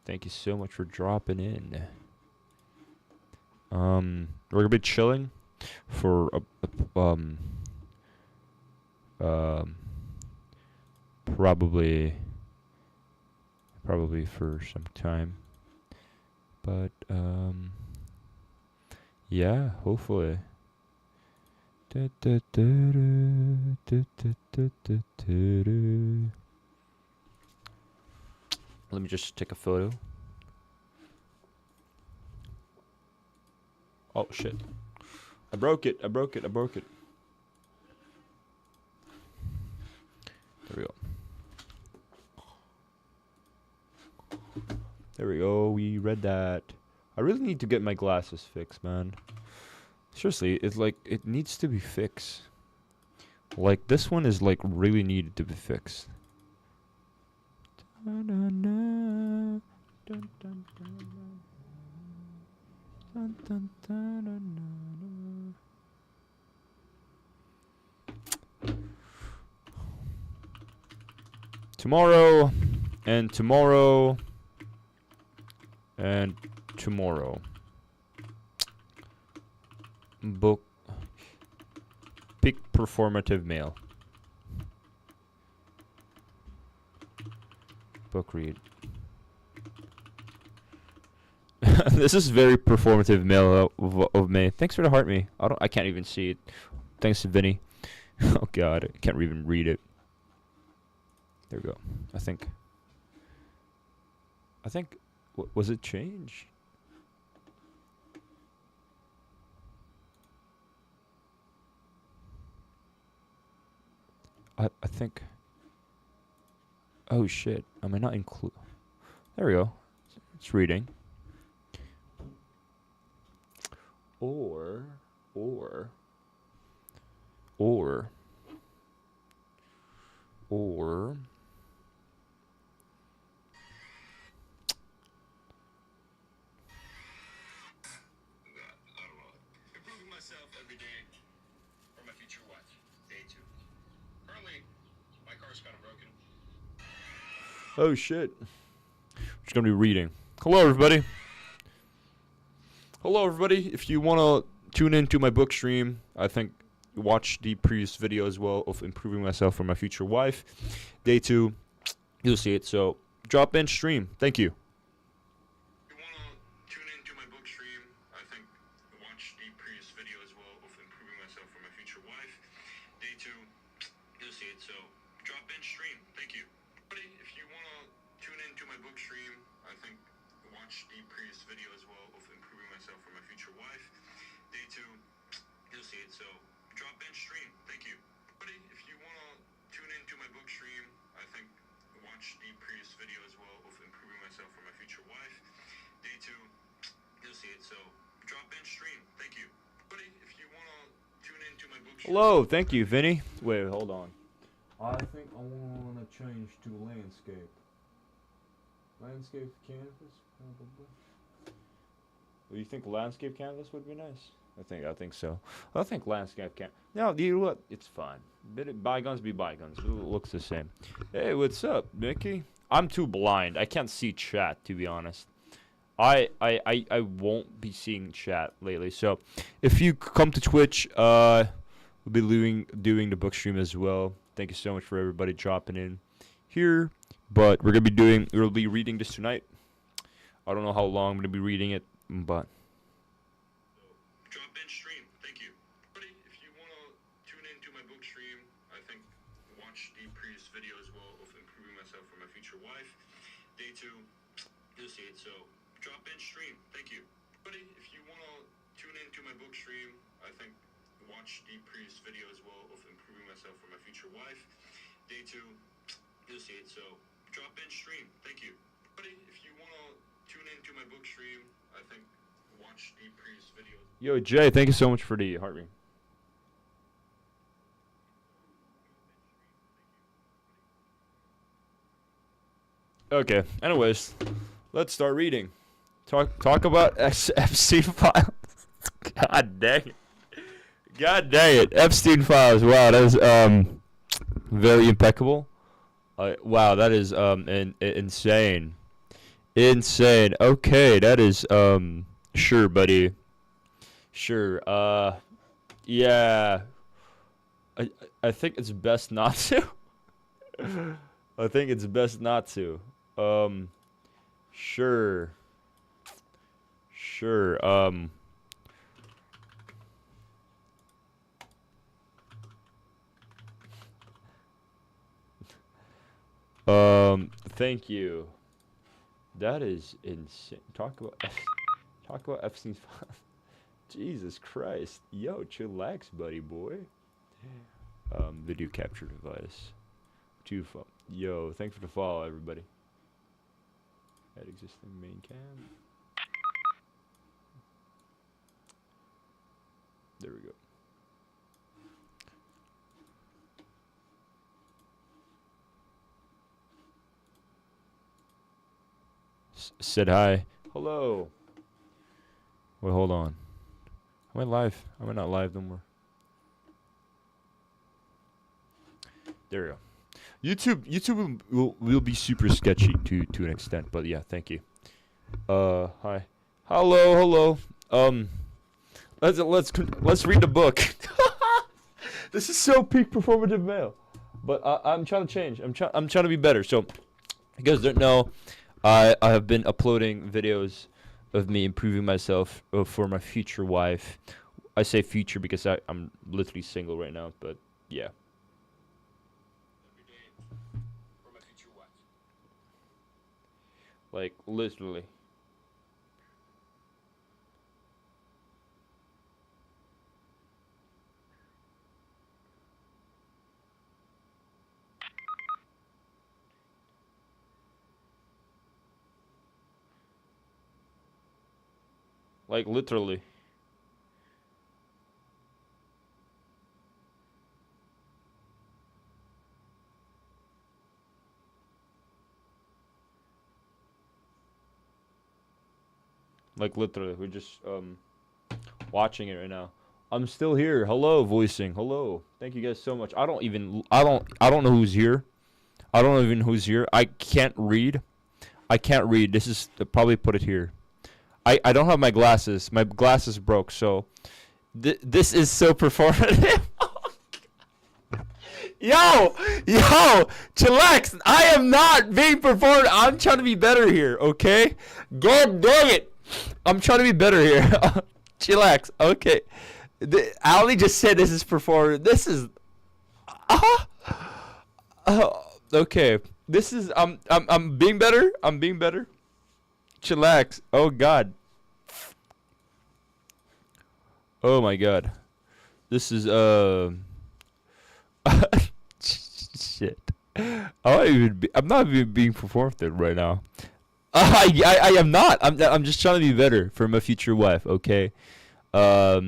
Thank you so much for dropping in. We're gonna be chilling for um probably for some time, but yeah, hopefully. Let me just take a photo. Oh shit. I broke it. There we go. We read that. I really need to get my glasses fixed, man. Seriously, it's like, it needs to be fixed. Like, this one is like really needed to be fixed. Tomorrow and tomorrow and tomorrow. Book peak performative male. Book read. This is very performative male of me. Thanks for the heart me. I can't even see it. Thanks to Vinny. Oh god, I can't even read it. There we go. I think was it changed? I think. Oh shit! Am I not include? There we go. It's reading. Or. Oh shit. We're just gonna be reading. Hello everybody. If you wanna tune into my book stream, I think watch the previous video as well of improving myself for my future wife. Day 2, you'll see it, so drop in stream. Thank you. You wanna tune into my book stream, I think watch the previous video as well of improving myself for my future wife. Day 2, you'll see it, so drop in stream. Thank you. If you wanna tune into my book stream, I think watch the previous video as well of improving myself for my future wife. Day 2, you'll see it, so drop in stream. Thank you. If you wanna tune into my book stream, I think watch the previous video as well of improving myself for my future wife. Day 2, you'll see it, so drop in stream. Thank you. If you wanna tune into my book stream. Hello, thank you, Vinny. Wait, hold on. I think I want to change to landscape. Landscape canvas, probably. Do you think landscape canvas would be nice? I think so. I think landscape can. No, you know what? It's fine. Bygones be bygones. It looks the same. Hey, what's up, Mickey? I'm too blind. I can't see chat, to be honest. I won't be seeing chat lately. So, if you come to Twitch, we'll be doing the book stream as well. Thank you so much for everybody dropping in here. But we'll be reading this tonight. I don't know how long I'm gonna be reading it, but drop in stream. Thank you. If you wanna tune into my book stream, I think watch the previous video as well of improving myself for my future wife. Day 2, you'll see it, so drop in stream. Thank you. If you wanna tune into my book stream, I think watch the previous video as well of improving myself for my future wife. Day 2, you'll see it, so drop in stream. Thank you. If you wanna tune into my book stream, I think watch the previous video. Yo, Jay, thank you so much for the heart ring. Okay, anyways, let's start reading. Talk about FC files. God dang it. Epstein files. Wow, that is very impeccable. Wow, that is insane. Insane. Okay, that is sure, buddy. Sure. Yeah. I I think it's best not to. I think it's best not to. Um, sure. Sure. Thank you. That is insane. Talk about Epstein's file. Jesus Christ. Yo, chillax, buddy boy. Video capture device. Yo, thanks for the follow, everybody. Add existing main cam. There we go. Said hi. Hello. Wait, hold on. Am I live? Am I not live no more? There we go. YouTube will be super sketchy to an extent, but yeah, thank you. Hi. Hello. Let's read the book. This is so peak performative male, but I'm trying to change. I'm trying to be better. So, you guys don't know, I have been uploading videos of me improving myself for my future wife. I say future because I'm literally single right now, but yeah. For my future wife. Like literally. Like literally. Like literally, we're just watching it right now. I'm still here. Hello, voicing. Hello. Thank you guys so much. I don't know who's here. I don't know even who's here. I can't read. This is probably put it here. I don't have my glasses. My glasses broke, so this is so performative. Yo, chillax. I am not being performed. I'm trying to be better here, okay? God dang it. I'm trying to be better here. Chillax. Okay. Ali just said this is performative. This is okay. This is I'm being better. I'm being better. Chillax. Oh god. Oh my god. This is shit. I'm not even being performed right now. I am not. I'm just trying to be better for my future wife, okay? I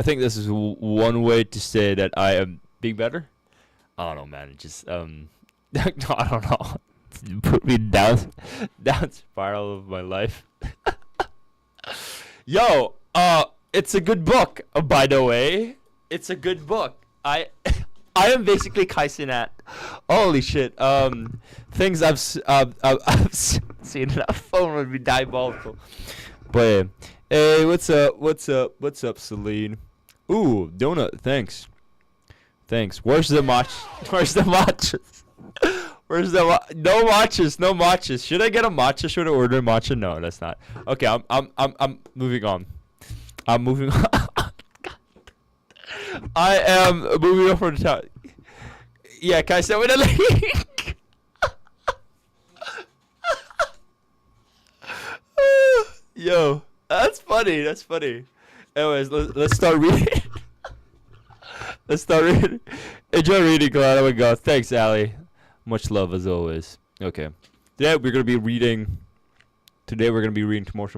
think this is one way to say that I am being better. I don't know, man. It just I don't know. Put me down spiral of my life. Yo, it's a good book, by the way. It's a good book. I am basically Kai Cenat. Holy shit. Things I've seen on a phone would be diabolical. But hey, what's up, Celine? Ooh, donut. Thanks. Where's the matchas? No matchas. Should I get a matcha? Should I order a matcha? No, that's not. Okay, I'm moving on. I'm moving on. I am moving on from the town. Yeah, can I send me the link? Yo, that's funny. Anyways, let's start reading. Enjoy reading, Glad. Oh my god. Thanks, Ali. Much love as always. Okay. Today we're gonna be reading Tomorrow,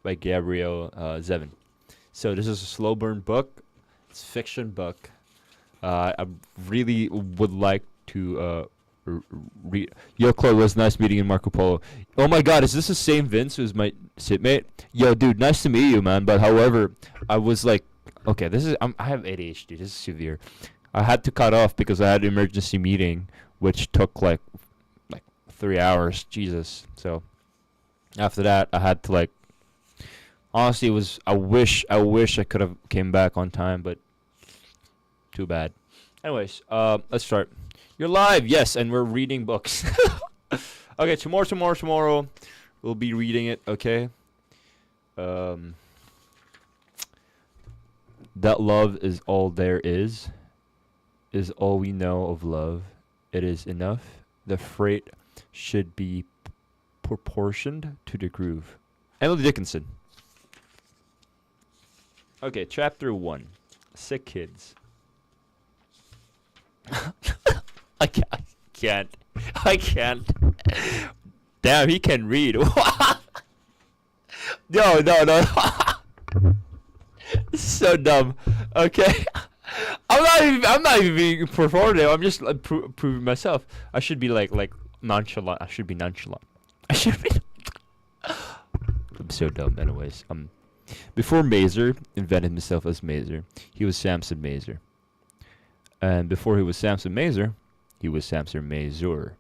by Gabrielle Zevin. So this is a slow burn book. It's a fiction book. I really would like to read. Yo, Chloe, it was nice meeting you in Marco Polo. Oh my god, is this the same Vince who's my sitmate? Yo, dude, nice to meet you, man. But however, I was like, okay, I have ADHD. This is severe. I had to cut off because I had an emergency meeting, which took like 3 hours. Jesus. So after that, I had to like. Honestly, it was. I wish I could have came back on time, but too bad. Anyways, let's start. You're live, yes, and we're reading books. Okay, tomorrow, we'll be reading it. Okay. Um. That love is all there is all we know of love. It is enough. The freight should be proportioned to the groove. Emily Dickinson. Okay, chapter 1. Sick kids. I can't. Damn, he can read. No. This is so dumb. Okay. I'm not even being performative. I'm just proving myself. I should be like nonchalant. I should be. I'm so dumb. Anyways, before Mazer invented himself as Mazer, he was Samson Mazer. And before he was Samson Mazer, he was Samson Mazur.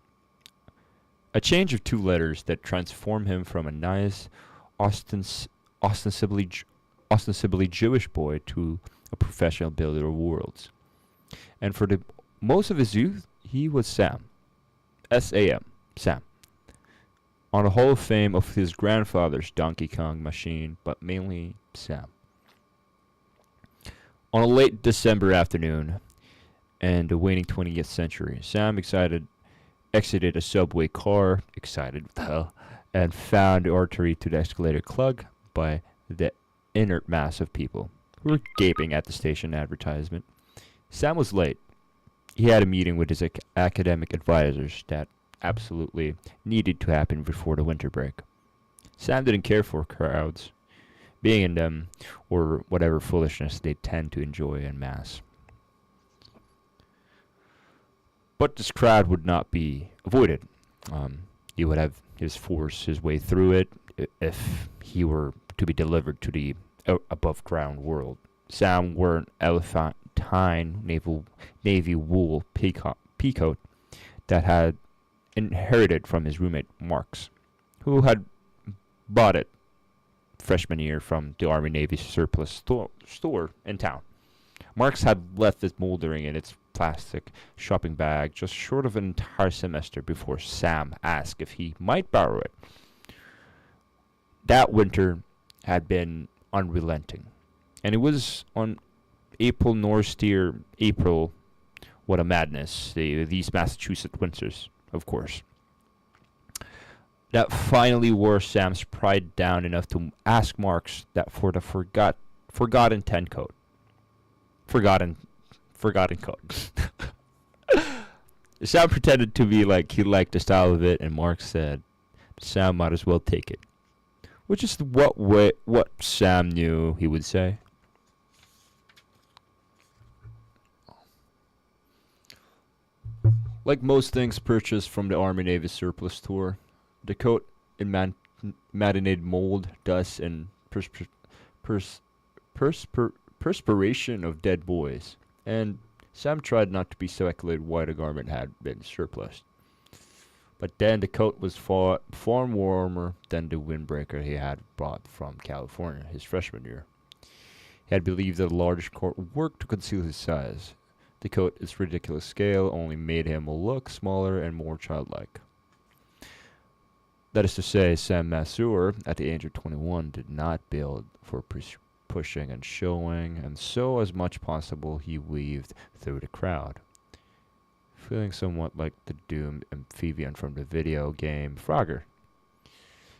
A change of 2 letters that transformed him from a nice, ostensibly Jewish boy to a professional builder of worlds. And for the most of his youth, he was Sam. S-A-M. Sam. On the Hall of Fame of his grandfather's Donkey Kong machine, but mainly Sam. On a late December afternoon, and the waning 20th century, Sam exited a subway car, excited with hell, and found the artery to the escalator plugged by the inert mass of people who were gaping at the station advertisement. Sam was late. He had a meeting with his academic advisors that absolutely needed to happen before the winter break. Sam didn't care for crowds, being in them, or whatever foolishness they tend to enjoy en masse. But this crowd would not be avoided. He would have force his way through it if he were to be delivered to the above ground world. Sam wore an elephantine navy wool peacoat that had inherited from his roommate Marks, who had bought it freshman year from the Army Navy surplus store in town. Marks had left it moldering in its plastic shopping bag just short of an entire semester before Sam asked if he might borrow it. That winter had been unrelenting, and it was on April Norsteer April. What a madness! These Massachusetts winters, of course. That finally wore Sam's pride down enough to ask Marks that for the forgotten coat. Forgotten coat. Sam pretended to be like he liked the style of it, and Marks said Sam might as well take it. Which is what Sam knew he would say. Like most things purchased from the Army Navy surplus store, the coat emanated mold, dust, and perspiration of dead boys, and Sam tried not to be speculated why the garment had been surplus. But then the coat was far warmer than the windbreaker he had brought from California his freshman year. He had believed that a large coat would work to conceal his size. The coat, its ridiculous scale, only made him look smaller and more childlike. That is to say, Sam Mazur, at the age of 21, did not build for pushing and showing, and so as much possible he weaved through the crowd. Feeling somewhat like the doomed amphibian from the video game Frogger,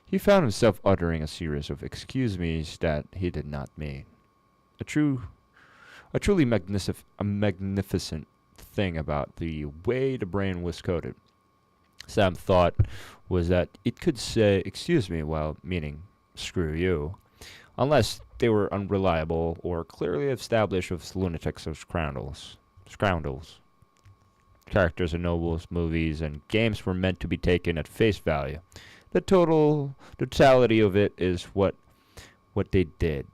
he found himself uttering a series of excuse me's that he did not mean. A truly magnificent thing about the way the brain was coded, Sam thought, was that it could say excuse me while meaning screw you, unless they were unreliable or clearly established with lunatics or scoundrels. Characters in novels, movies, and games were meant to be taken at face value. The totality of it is what they did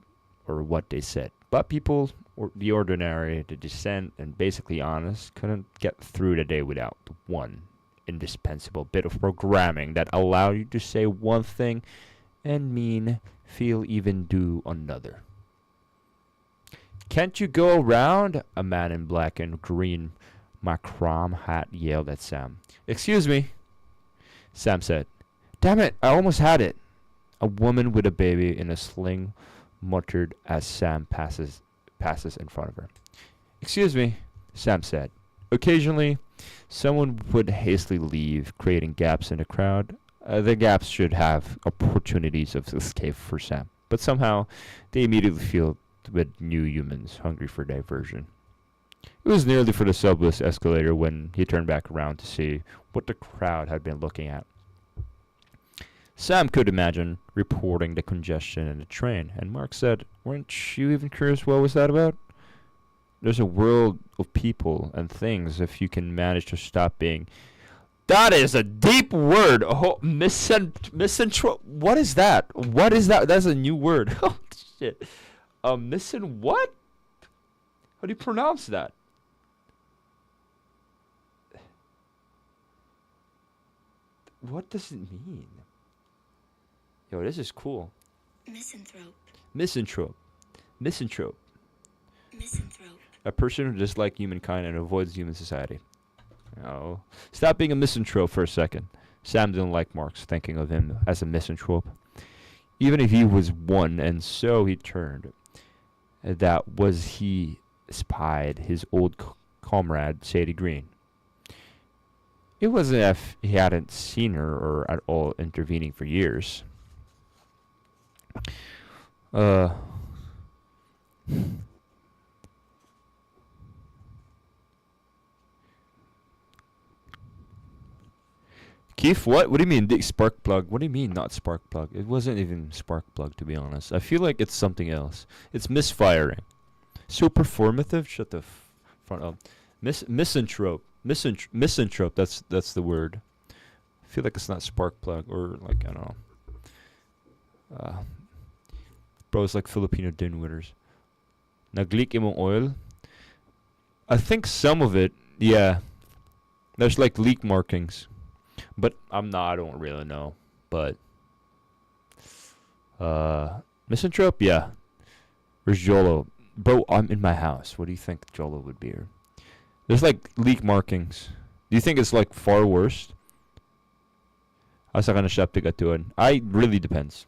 or what they said. But people the ordinary, the decent, and basically honest couldn't get through the day without one indispensable bit of programming that allowed you to say one thing and mean, feel, even do another. "Can't you go around?" a man in black and green macram hat yelled at Sam. "Excuse me," Sam said. "Damn it, I almost had it." A woman with a baby in a sling muttered as Sam passes in front of her. "Excuse me," Sam said. Occasionally, someone would hastily leave, creating gaps in the crowd. The gaps should have opportunities of escape for Sam, but somehow they immediately filled with new humans hungry for diversion. It was nearly for the subless escalator when he turned back around to see what the crowd had been looking at. Sam could imagine reporting the congestion in the train, and Mark said, "Weren't you even curious what was that about? There's a world of people and things if you can manage to stop being..." That is a deep word. Oh, misanthrope. What is that? What is that? That's a new word. Oh, shit. Missing what? How do you pronounce that? What does it mean? Yo, this is cool. Misanthrope. Misanthrope. Misanthrope. Misanthrope. A person who dislikes humankind and avoids human society. Oh. Stop being a misanthrope for a second. Sam didn't like Mark's thinking of him as a misanthrope. Even if he was one, and so he turned. That was he spied his old comrade, Sadie Green. It wasn't as if he hadn't seen her or at all intervening for years. Keith, what? What do you mean, spark plug? What do you mean, not spark plug? It wasn't even spark plug, to be honest. I feel like it's something else. It's misfiring. So performative. Shut the front up. Misanthrope. Misanthrope. That's the word. I feel like it's not spark plug or like I don't know. Bro, it's like Filipino dinwidders. Nagleak imong oil. I think some of it, yeah. There's like leak markings. But I don't really know. But misanthrope, yeah. Where's Jolo? Bro, I'm in my house. What do you think Jolo would be here? There's like leak markings. Do you think it's like far worse? Asa ka na siya pigatuan? Really depends.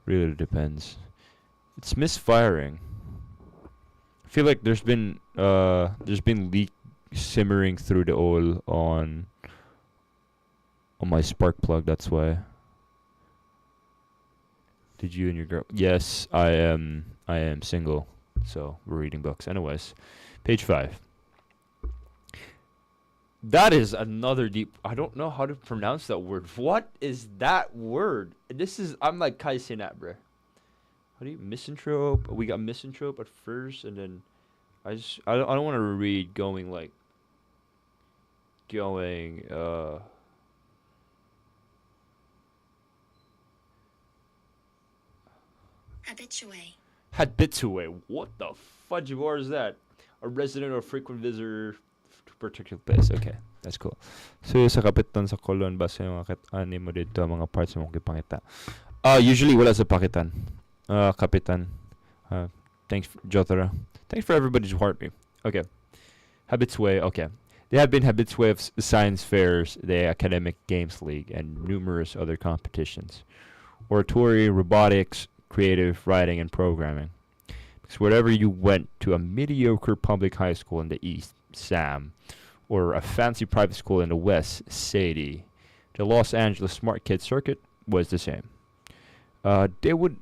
Really depends. It's misfiring. I feel like there's been leak simmering through the oil on my spark plug. That's why. Did you and your girl? Yes, I am single. So we're reading books. Anyways, page 5. That is another deep. I don't know how to pronounce that word. What is that word? I'm like Kai Sinat, bruh. How do you misanthrope? We got misanthrope at first, and then I don't want to read going. Habitué. Habitué. What the fudge word is that? A resident or frequent visitor to a particular place. Okay, that's cool. So sa kapitan sa kolon base yung ani mo dito mga parts mo gipangita. Usually wala sa pakitan. Kapitan. Thanks Jotara. Thanks for everybody to heart me. Okay. Habitué. Okay. They have been habitué of science fairs, the Academic Games League, and numerous other competitions. Oratory, robotics, creative writing, and programming. Because wherever you went to a mediocre public high school in the East, Sam, or a fancy private school in the West, Sadie, the Los Angeles Smart Kid Circuit was the same. They would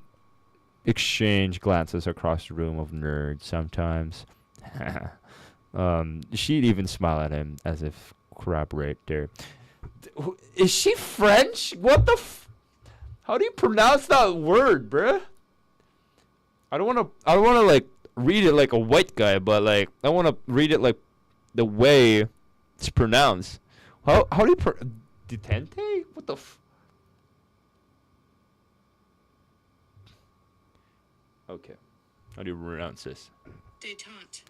exchange glances across the room of nerds sometimes. She'd even smile at him as if corroborate there. Is she French? What the how do you pronounce that word, bruh? I don't wanna like read it like a white guy, but like I wanna read it like the way it's pronounced. How do you detente? What the Okay. How do you pronounce this? Détente.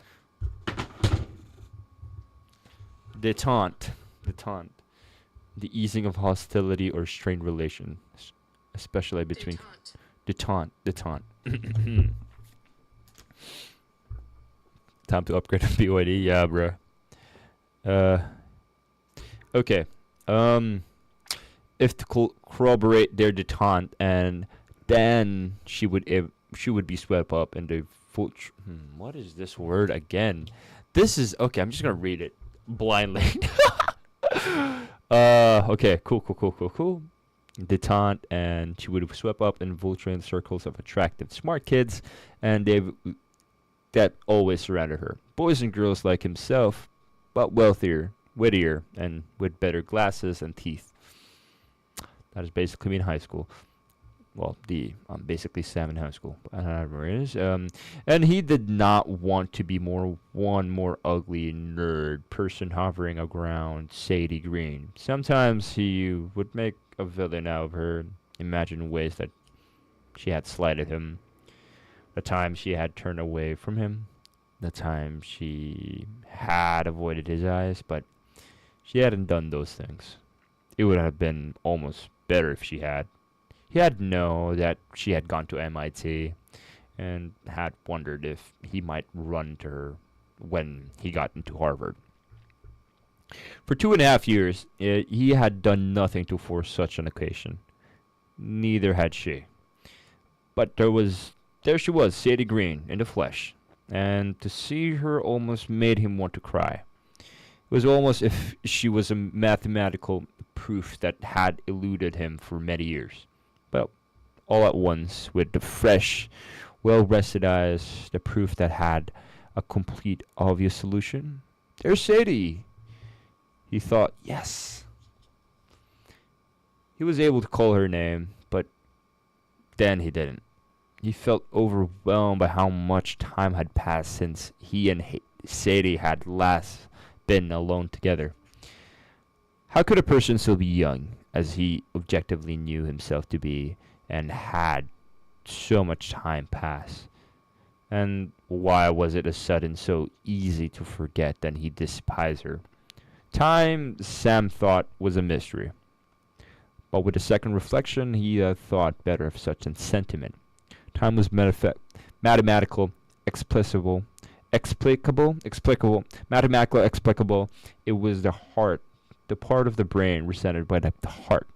Détente. Détente. The easing of hostility or strained relations, especially between Détente. détente. Time to upgrade to BYD. Yeah, bro. Okay. If to corroborate their detente, and then she would be swept up in the full. What is this word again? This is okay. I'm just gonna read it blindly. Okay. Cool. Detente, and she would sweep up in Voltron circles of attractive, smart kids, and that always surrounded her. Boys and girls like himself, but wealthier, wittier, and with better glasses and teeth. That is basically me in high school. Well, basically Sam in high school. Whatever it is. And he did not want to be one more ugly nerd person hovering around Sadie Green. Sometimes he would make a villain out of her, imagine ways that she had slighted him, the time she had turned away from him, the time she had avoided his eyes, but she hadn't done those things. It would have been almost better if she had. He had known that she had gone to MIT and had wondered if he might run to her when he got into Harvard. For 2.5 years, he had done nothing to force such an occasion. Neither had she. But there she was, Sadie Green, in the flesh, and to see her almost made him want to cry. It was almost if she was a mathematical proof that had eluded him for many years. But all at once, with the fresh, well-rested eyes, the proof that had a complete, obvious solution. There's Sadie! He thought, yes. He was able to call her name, but then he didn't. He felt overwhelmed by how much time had passed since he and Sadie had last been alone together. How could a person still be young, as he objectively knew himself to be, and had so much time pass? And why was it a sudden so easy to forget that he despised her? Time, Sam thought, was a mystery. But with a second reflection, he thought better of such a sentiment. Time was mathematical, explicable, mathematical, explicable. It was the heart, the part of the brain represented by the heart.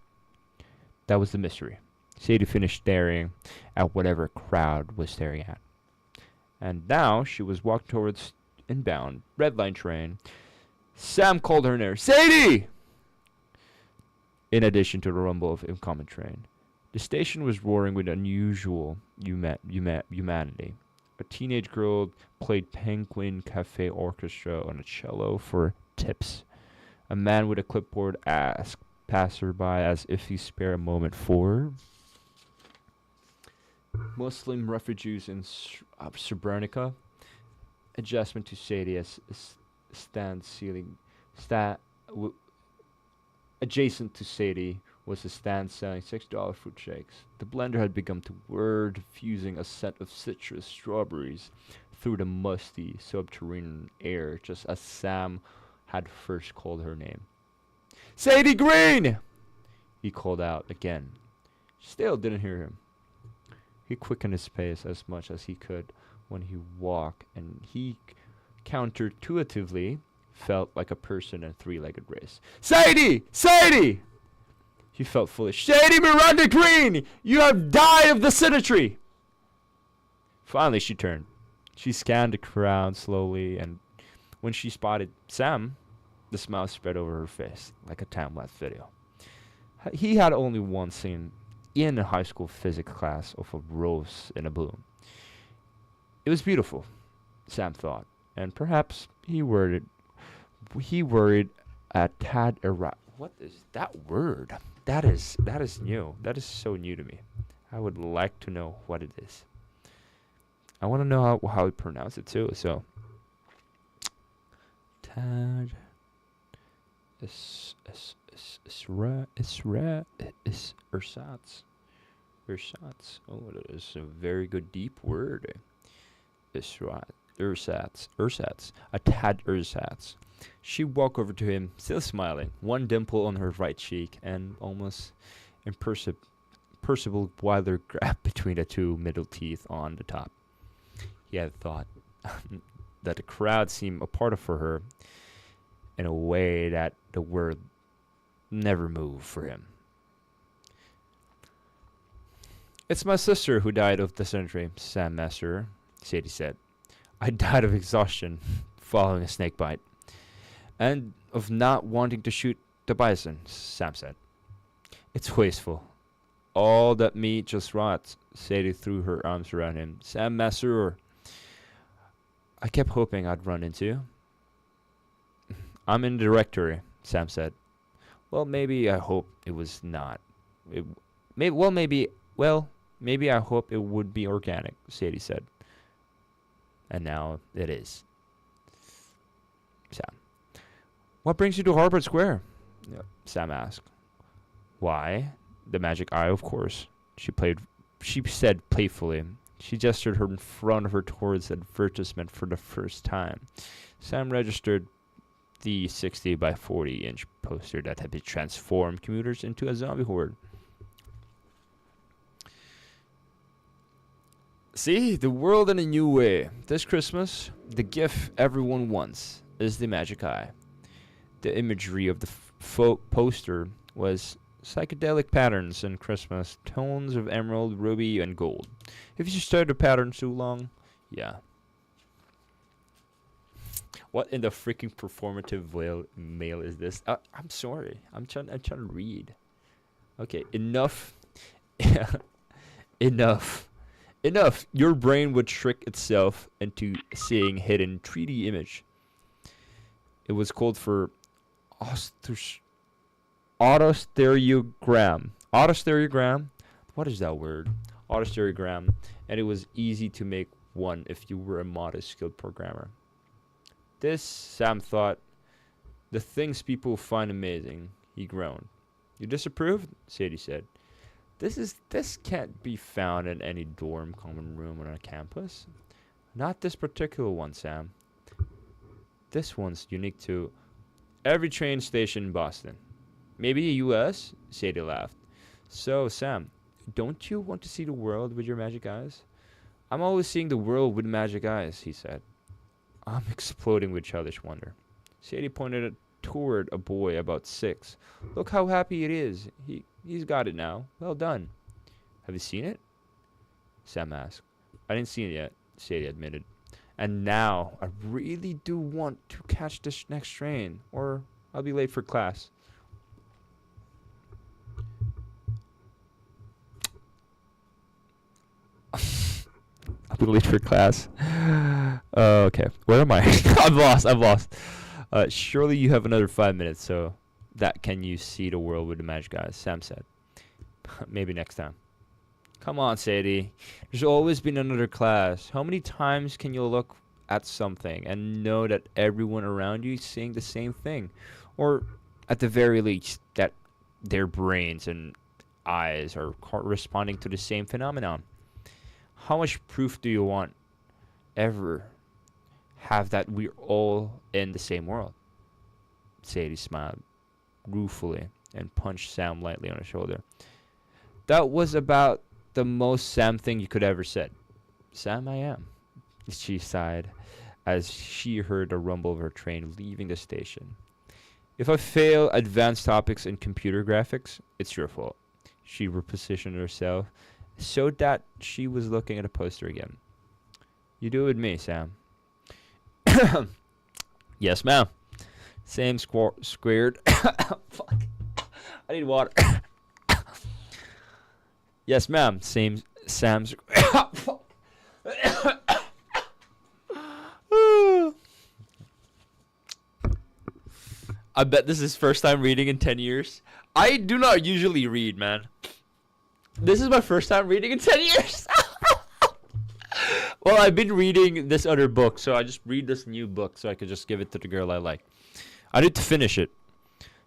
That was the mystery. Sadie finished staring at whatever crowd was staring at. And now she was walking towards inbound red line train. Sam called her name, Sadie! In addition to the rumble of incoming train. The station was roaring with unusual humanity. A teenage girl played Penguin Cafe Orchestra on a cello for tips. A man with a clipboard asked passerby as if he spared a moment for Muslim refugees in Srebrenica. Adjustment to Sadie as adjacent to Sadie was a stand selling $6 fruit shakes. The blender had begun to whir, diffusing a scent of citrus strawberries through the musty subterranean air, just as Sam had first called her name. Sadie Green! He called out again. She still didn't hear him. He quickened his pace as much as he could when he walked, and he counterintuitively felt like a person in a three-legged race. Sadie! Sadie! He felt foolish. Sadie Miranda Green! You have died of dysentery! Finally, she turned. She scanned the crowd slowly, and when she spotted Sam, the smile spread over her face like a time-lapse video. He had only once seen in a high school physics class of a rose in a bloom. It was beautiful, Sam thought, and perhaps he worried a tad What is that word? That is new. That is so new to me. I would like to know what it is. I want to know how we pronounce it too. So, tad ersatz. Oh, that is a very good deep word. Ersatz, a tad ersatz. She walked over to him, still smiling, one dimple on her right cheek, and almost imperceptible wilder gap between the two middle teeth on the top. He had thought that the crowd seemed a part of for her in a way that the word never moved for him. It's my sister who died of dysentery, Sam Messer, Sadie said. I died of exhaustion following a snake bite. And of not wanting to shoot the bison, Sam said. It's wasteful. All that meat just rots. Sadie threw her arms around him. Sam Messer, I kept hoping I'd run into. I'm in the directory, Sam said. Well, maybe I hope it was not. Maybe I hope it would be organic, Sadie said. And now it is. Sam. What brings you to Harvard Square? Sam asked. Why? The magic eye, of course. She said playfully. She gestured her in front of her towards the advertisement for the first time. Sam registered the 60 by 40 inch poster that had been transformed commuters into a zombie horde. See the world in a new way. This Christmas, the gift everyone wants is the magic eye. The imagery of the poster was psychedelic patterns in Christmas, tones of emerald, ruby, and gold. If you stare at the pattern too long, yeah. What in the freaking performative mail is this? I'm sorry. I'm trying to read. Okay, enough. Enough. Your brain would trick itself into seeing hidden 3D image. It was called for autostereogram. Autostereogram? What is that word? Autostereogram. And it was easy to make one if you were a modest skilled programmer. This, Sam thought, the things people find amazing. He groaned. You disapprove? Sadie said. This can't be found in any dorm, common room on a campus. Not this particular one, Sam. This one's unique to every train station in Boston. Maybe U.S.? Sadie laughed. So, Sam, don't you want to see the world with your magic eyes? I'm always seeing the world with magic eyes, he said. I'm exploding with childish wonder. Sadie pointed toward a boy about 6. Look how happy it is. He's got it now. Well done. Have you seen it? Sam asked. I didn't see it yet, Sadie admitted. And now I really do want to catch this next train, or I'll be late for class. I'll be late for class. Okay. Where am I? I'm lost. Surely you have another 5 minutes, so that can you see the world with the magic eyes, Sam said. Maybe next time. Come on, Sadie. There's always been another class. How many times can you look at something and know that everyone around you is seeing the same thing? Or at the very least, that their brains and eyes are responding to the same phenomenon? How much proof do you want ever have that we're all in the same world? Sadie smiled ruefully and punched Sam lightly on the shoulder. That was about the most Sam thing you could ever said. Sam, I am. She sighed as she heard the rumble of her train leaving the station. If I fail advanced topics in computer graphics, it's your fault. She repositioned herself so that she was looking at a poster again. You do it with me, Sam. Yes, ma'am. Same squared. Fuck. I need water. Yes, ma'am. Same Sam's. I bet this is first time reading in 10 years. I do not usually read, man. This is my first time reading in 10 years. Well, I've been reading this other book, so I just read this new book so I could just give it to the girl I like. I need to finish it.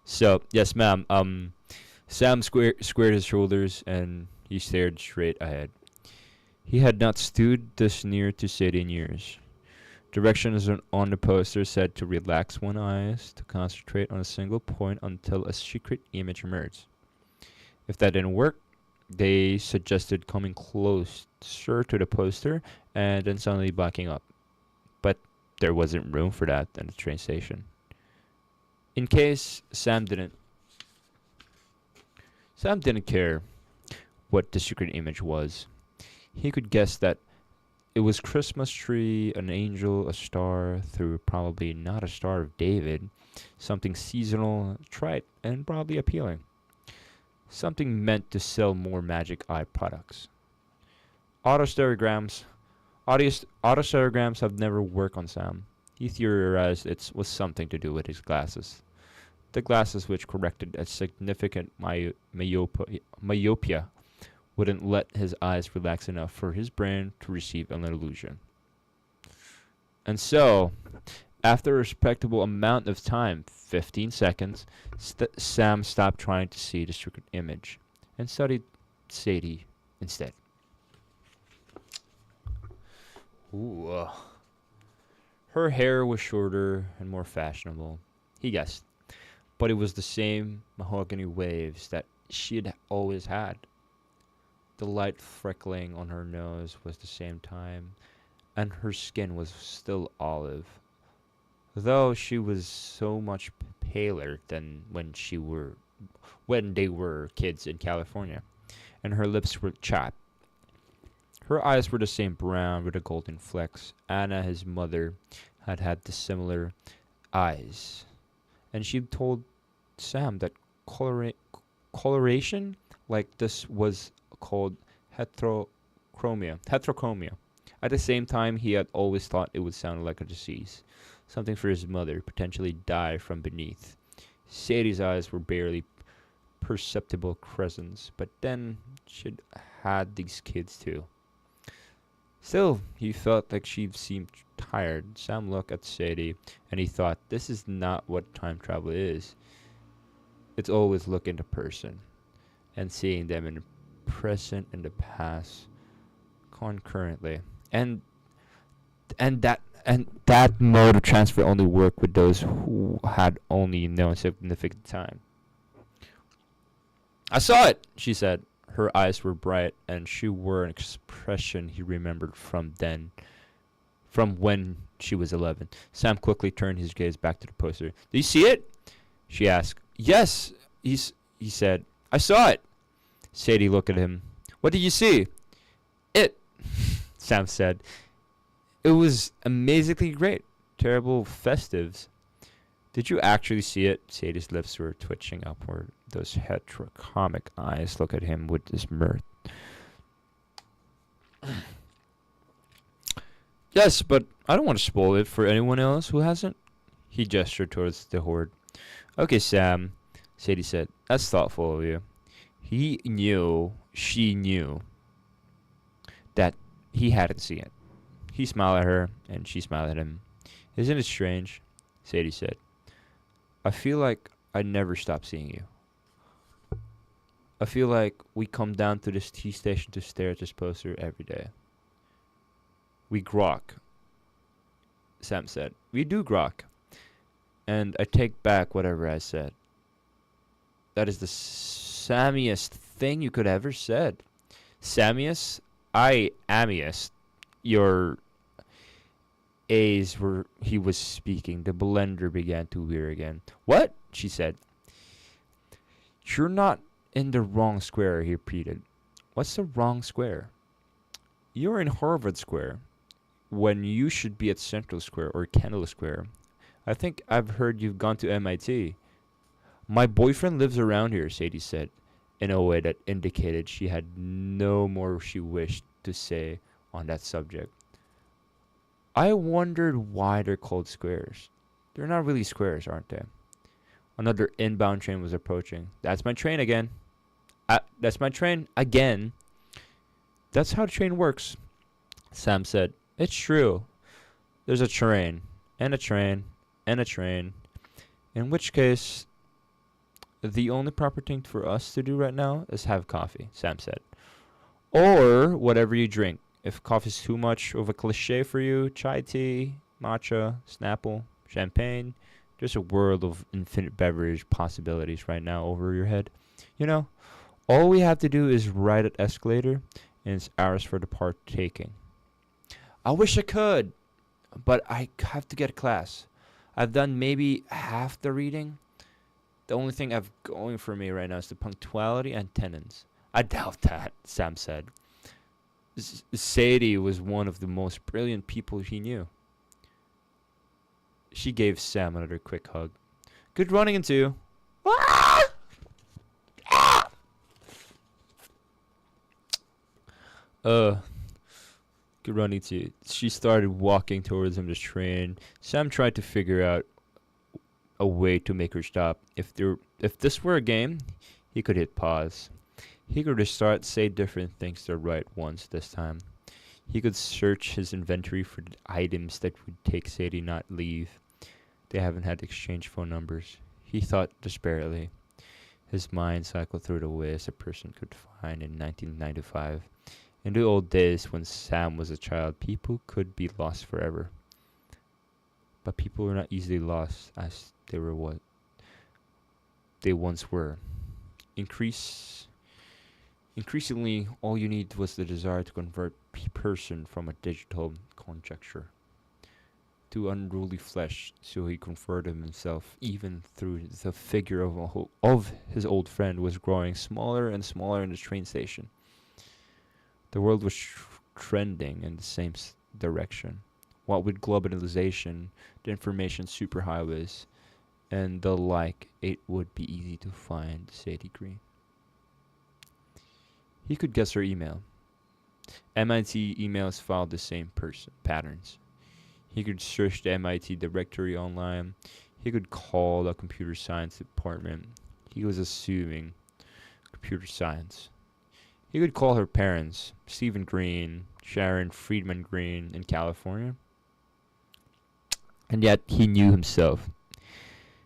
So, yes, ma'am. Sam squared his shoulders and he stared straight ahead. He had not stood this near to Sadie in years. Directions on the poster said to relax one's eyes, to concentrate on a single point until a secret image emerged. If that didn't work, they suggested coming closer to the poster and then suddenly backing up. But there wasn't room for that in the train station. In case Sam didn't care what the secret image was. He could guess that it was Christmas tree, an angel, a star, through probably not a Star of David, something seasonal, trite, and probably appealing. Something meant to sell more Magic Eye products. Autostereograms autostereograms have never worked on Sam. He theorized it was something to do with his glasses. The glasses which corrected a significant myopia wouldn't let his eyes relax enough for his brain to receive an illusion. And so, after a respectable amount of time, 15 seconds, Sam stopped trying to see the secret image and studied Sadie instead. Ooh. Her hair was shorter and more fashionable, he guessed, but it was the same mahogany waves that she had always had. The light freckling on her nose was the same time, and her skin was still olive, though she was so much paler than when they were kids in California, and her lips were chapped. Her eyes were the same brown with the golden flecks. Anna, his mother, had had the similar eyes, and she told Sam that coloration like this was called heterochromia. At the same time, he had always thought it would sound like a disease, something for his mother, potentially die from beneath. Sadie's eyes were barely perceptible crescents, but then she'd had these kids too. Still, he felt like she seemed tired. Sam looked at Sadie, and he thought, this is not what time travel is. It's always looking at a person and seeing them in the present and the past concurrently. And that mode of transfer only worked with those who had only known significant time. I saw it, she said. Her eyes were bright, and she wore an expression he remembered from when she was 11. Sam quickly turned his gaze back to the poster. "Do you see it?" she asked. "Yes," he said. "I saw it." Sadie looked at him. "What did you see?" "It," Sam said. "It was amazingly great. Terrible festives." "Did you actually see it?" Sadie's lips were twitching upward. Those heterochromic eyes looked at him with this mirth. "Yes, but I don't want to spoil it for anyone else who hasn't." He gestured towards the horde. "Okay, Sam," Sadie said. "That's thoughtful of you." She knew that he hadn't seen it. He smiled at her, and she smiled at him. "Isn't it strange?" Sadie said. "I feel like I never stop seeing you. I feel like we come down to this tea station to stare at this poster every day. We grok," Sam said. "We do grok. And I take back whatever I said. That is the Sammiest thing you could ever said." "Sammiest? I ammiest." Your A's were he was speaking. The blender began to whir again. "What?" she said. "You're not in the wrong square," he repeated. "What's the wrong square?" "You're in Harvard Square, when you should be at Central Square or Kendall Square. I think I've heard you've gone to MIT. "My boyfriend lives around here," Sadie said, in a way that indicated she had no more she wished to say on that subject. I wondered why they're called squares. They're not really squares, aren't they? Another inbound train was approaching. "That's my train again." That's my train again." "That's how the train works," Sam said. "It's true. There's a train, and a train, and a train. In which case, the only proper thing for us to do right now is have coffee," Sam said. "Or whatever you drink. If coffee's too much of a cliche for you, chai tea, matcha, Snapple, champagne, there's a world of infinite beverage possibilities right now over your head. You know, all we have to do is ride an escalator, and it's ours for the partaking. I wish I could, but I have to get a class. I've done maybe half the reading. The only thing I've going for me right now is the punctuality and attendance. I doubt that, Sam said. Sadie was one of the most brilliant people he knew. She gave Sam another quick hug. Good running into you. Ah! Ah! Good running to you. She started walking towards him to train. Sam tried to figure out a way to make her stop. If this were a game, he could hit pause. He could restart, say different things the right ones this time. He could search his inventory for the items that would take Sadie not leave. They haven't had exchanged phone numbers. He thought desperately. His mind cycled through the ways a person could find in 1995. In the old days when Sam was a child, people could be lost forever. But people were not easily lost as they were what they once were. Increasingly, all you need was the desire to convert person from a digital conjecture to unruly flesh, so he converted himself even through the figure of his old friend was growing smaller and smaller in the train station. The world was trending in the same direction. What with globalization, the information superhighways, and the like, it would be easy to find Sadie Green. He could guess her email. MIT emails followed the same patterns. He could search the MIT directory online. He could call the computer science department. He was assuming computer science. He could call her parents, Stephen Green, Sharon Friedman Green in California. And yet he knew himself.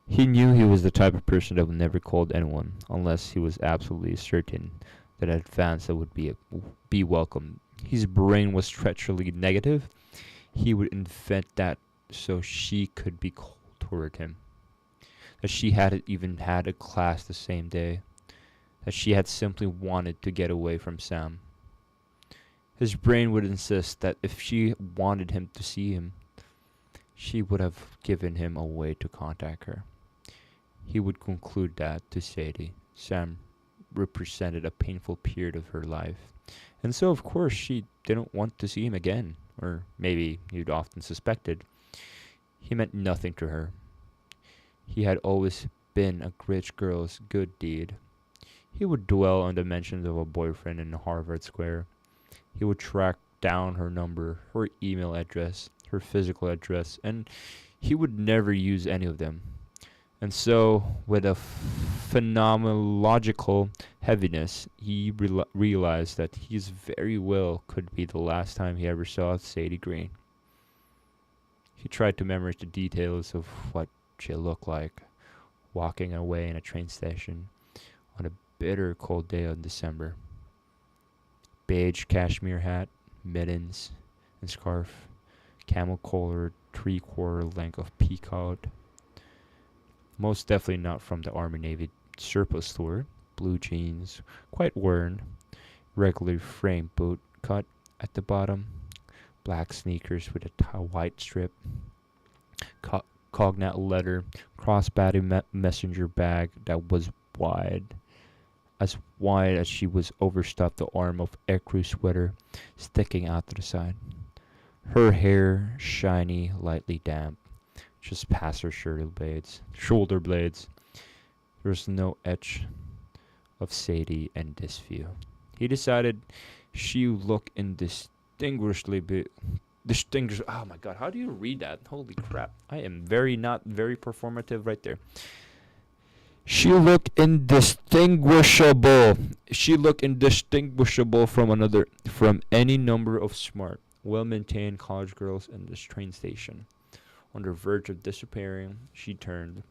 He knew he was the type of person that would never call anyone unless he was absolutely certain that advance would be welcome. His brain was treacherously negative. He would invent that so she could be cold toward him. That she hadn't even had a class the same day. That she had simply wanted to get away from Sam. His brain would insist that if she wanted him to see him, she would have given him a way to contact her. He would conclude that to Sadie, Sam represented a painful period of her life. And so, of course, she didn't want to see him again. Or maybe you'd often suspected. He meant nothing to her. He had always been a rich girl's good deed. He would dwell on the mentions of a boyfriend in Harvard Square. He would track down her number, her email address, her physical address, and he would never use any of them. And so, with a phenomenological heaviness, he realized that his very well could be the last time he ever saw Sadie Green. He tried to memorize the details of what she looked like, walking away in a train station on a bitter cold day in December. Beige cashmere hat, mittens, and scarf, camel-collared 3/4 length of peacoat. Most definitely not from the Army Navy surplus store. Blue jeans, quite worn. Regular frame boot cut at the bottom. Black sneakers with a white strip. Cognate leather crossbody messenger bag that was wide. As wide as she was overstuffed the arm of ecru sweater sticking out to the side. Her hair shiny, lightly damp. Just past her shoulder blades. There was no etch of Sadie in this view. He decided she looked distinguished. Oh my God, how do you read that? Holy crap! I am not very performative right there. She looked indistinguishable. She looked indistinguishable from any number of smart, well-maintained college girls in this train station. On the verge of disappearing, she turned,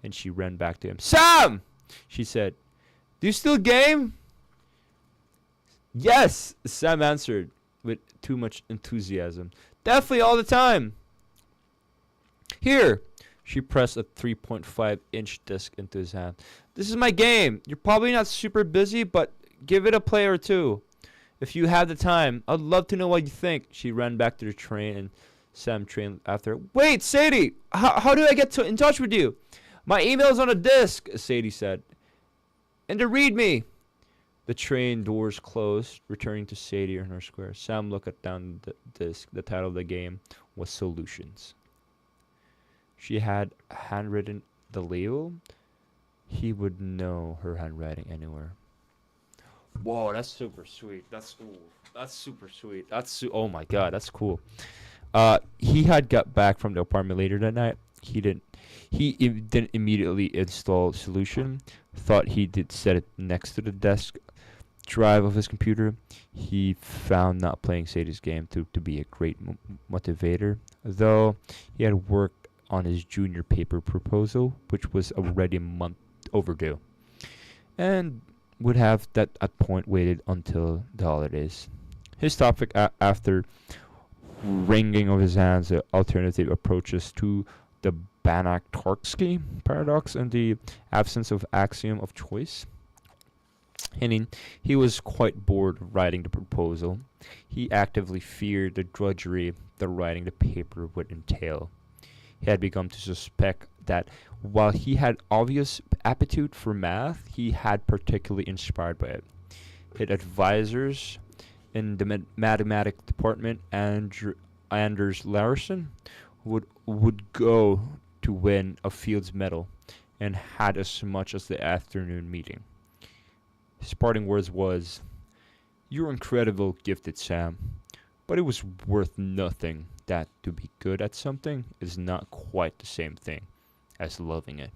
and she ran back to him. Sam! She said, "Do you still game?" "Yes," Sam answered. with too much enthusiasm. Definitely all the time. Here. She pressed a 3.5-inch disc into his hand. This is my game. You're probably not super busy, but give it a play or two. If you have the time, I'd love to know what you think. She ran back to the train and Sam trained after her. Wait, Sadie! How do I get in touch with you? My email's on a disc, Sadie said. And to read me. The train doors closed, returning to Sadie in her square. Sam looked down the disc. The title of the game was Solutions. She had handwritten the label. He would know her handwriting anywhere. Whoa, that's super sweet. That's super sweet. Oh my god, that's cool. He had got back from the apartment later that night. He didn't immediately install Solution. Thought he did set it next to the desk drive of his computer. He found not playing Sadie's game to be a great motivator, though he had worked on his junior paper proposal, which was already a month overdue, and would have at that point waited until the holidays. His topic after wringing of his hands the alternative approaches to the Banach-Tarski paradox and the absence of axiom of choice. And he was quite bored of writing the proposal. He actively feared the drudgery that writing the paper would entail. He had begun to suspect that while he had obvious aptitude for math, he had particularly inspired by it. His advisors in the mathematics department, Anders Larsen, would go to win a Fields Medal and had as much as the afternoon meeting. His parting words was, "You're incredible gifted, Sam, but it was worth nothing. That to be good at something is not quite the same thing as loving it."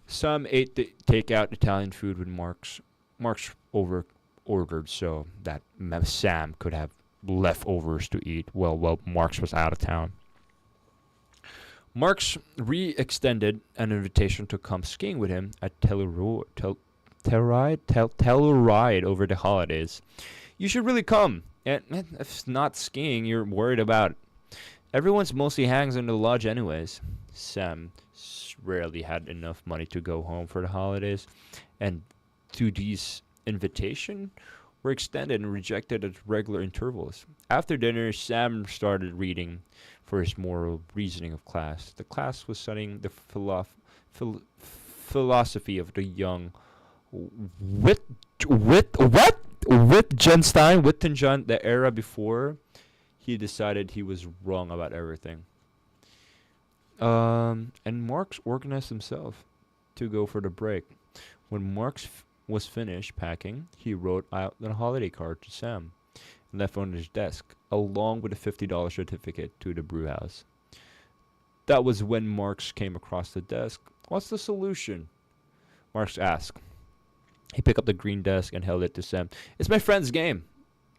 Sam ate the takeout Italian food with Mark's ordered so that Sam could have leftovers to eat while Mark's was out of town. Mark's re-extended an invitation to come skiing with him at Telluride over the holidays. "You should really come. And if it's not skiing, you're worried about it. Everyone's mostly hangs in the lodge anyways." Sam rarely had enough money to go home for the holidays, and these invitations were extended and rejected at regular intervals. After dinner, Sam started reading for his moral reasoning of class. The class was studying the philosophy of the young Wittgenstein, the era before he decided he was wrong about everything. And Marx organized himself to go for the break. When Marx was finished packing, he wrote out a holiday card to Sam and left on his desk, along with a $50 certificate to the brew house. That was when Marx came across the desk. "What's the solution?" Marx asked. He picked up the green desk and held it to Sam. "It's my friend's game,"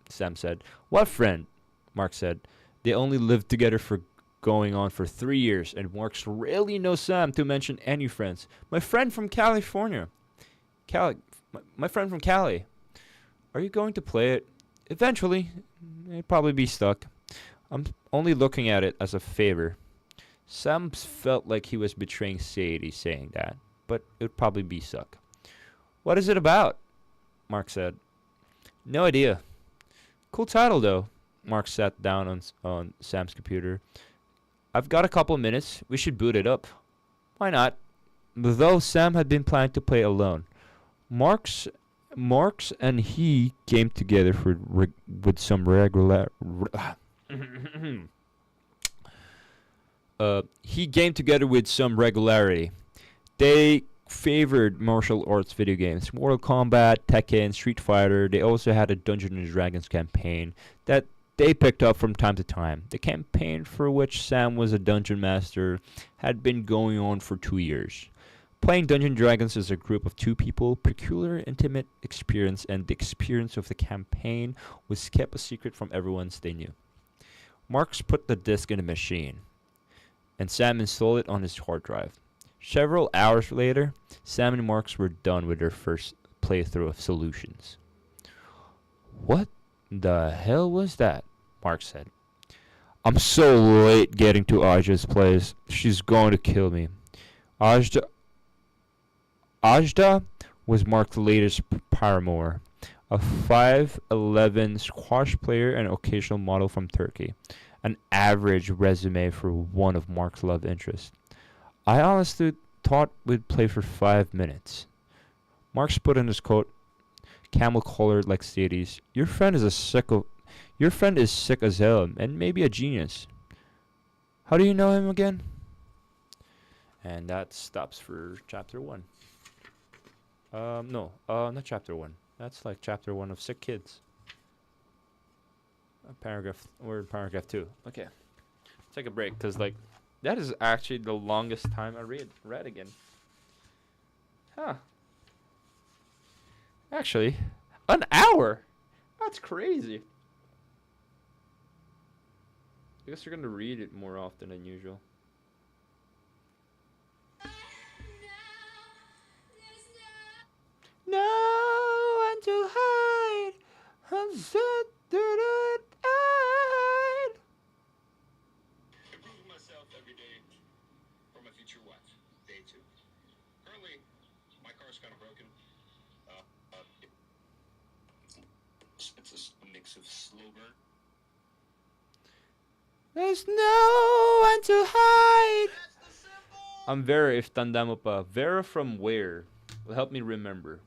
Sam said. "What friend?" Mark said. They only lived together for going on for 3 years, and Marx rarely knows Sam to mention any friends. "My friend from California." My friend from Cali." "Are you going to play it?" "Eventually. It'd probably be stuck. I'm only looking at it as a favor." Sam felt like he was betraying Sadie saying that, but it would probably be stuck. "What is it about?" Mark said. "No idea." "Cool title, though." Mark sat down on Sam's computer. "I've got a couple minutes. We should boot it up." "Why not?" Though Sam had been planning to play alone, Marx and he came together with some regular. He came together with some regularity. They favored martial arts video games, Mortal Kombat, Tekken, Street Fighter. They also had a Dungeons & Dragons campaign that they picked up from time to time. The campaign, for which Sam was a dungeon master, had been going on for 2 years. Playing Dungeons & Dragons as a group of 2 people, peculiar intimate experience, and the experience of the campaign was kept a secret from everyone they knew. Marx put the disc in the machine, and Sam installed it on his hard drive. Several hours later, Sam and Marx were done with their first playthrough of Solutions. "What The hell was that? Mark said. I'm so late getting to Ajda's place. She's going to kill me. Ajda was Mark's latest paramour, a 5'11" squash player and occasional model from Turkey. An average resume for one of Mark's love interests. I honestly thought we'd play for 5 minutes. Mark put in his coat, camel colored like Sadie's. Your friend is sick as hell and maybe a genius. How do you know him again? And that stops for chapter 1. No, not chapter 1. That's like chapter 1 of Sick Kids. We're in paragraph 2. Okay. Take a break, because, like, that is actually the longest time I read again. Huh. Actually, an hour! That's crazy. I guess you're gonna read it more often than usual. No one to hide. Improving myself every day for my future wife. Day 2. Currently, my car's kind of broken. It's a mix of slow burn. There's no one to hide. I'm Vera if tanda mo pa. Vera from where? Will help me remember.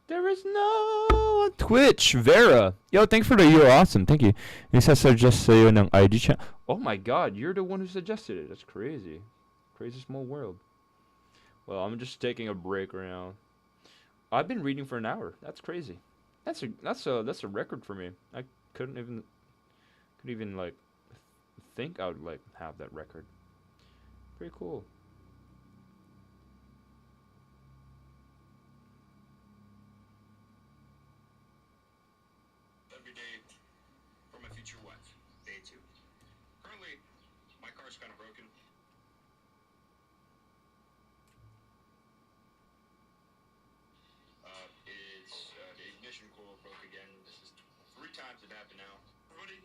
There is no Twitch, Vera. Yo, thanks for the you're awesome. Thank you. Isa suggest sa'yo ng ID chat. Oh my god, you're the one who suggested it. That's crazy. Crazy small world. Well, I'm just taking a break right now. I've been reading for an hour. That's crazy. That's a record for me. I couldn't even like think I would like have that record. Pretty cool. For my future wife. Day 2. Currently, my car's kind of broken. The ignition coil broke again. This is 3 times it happened now. Everybody,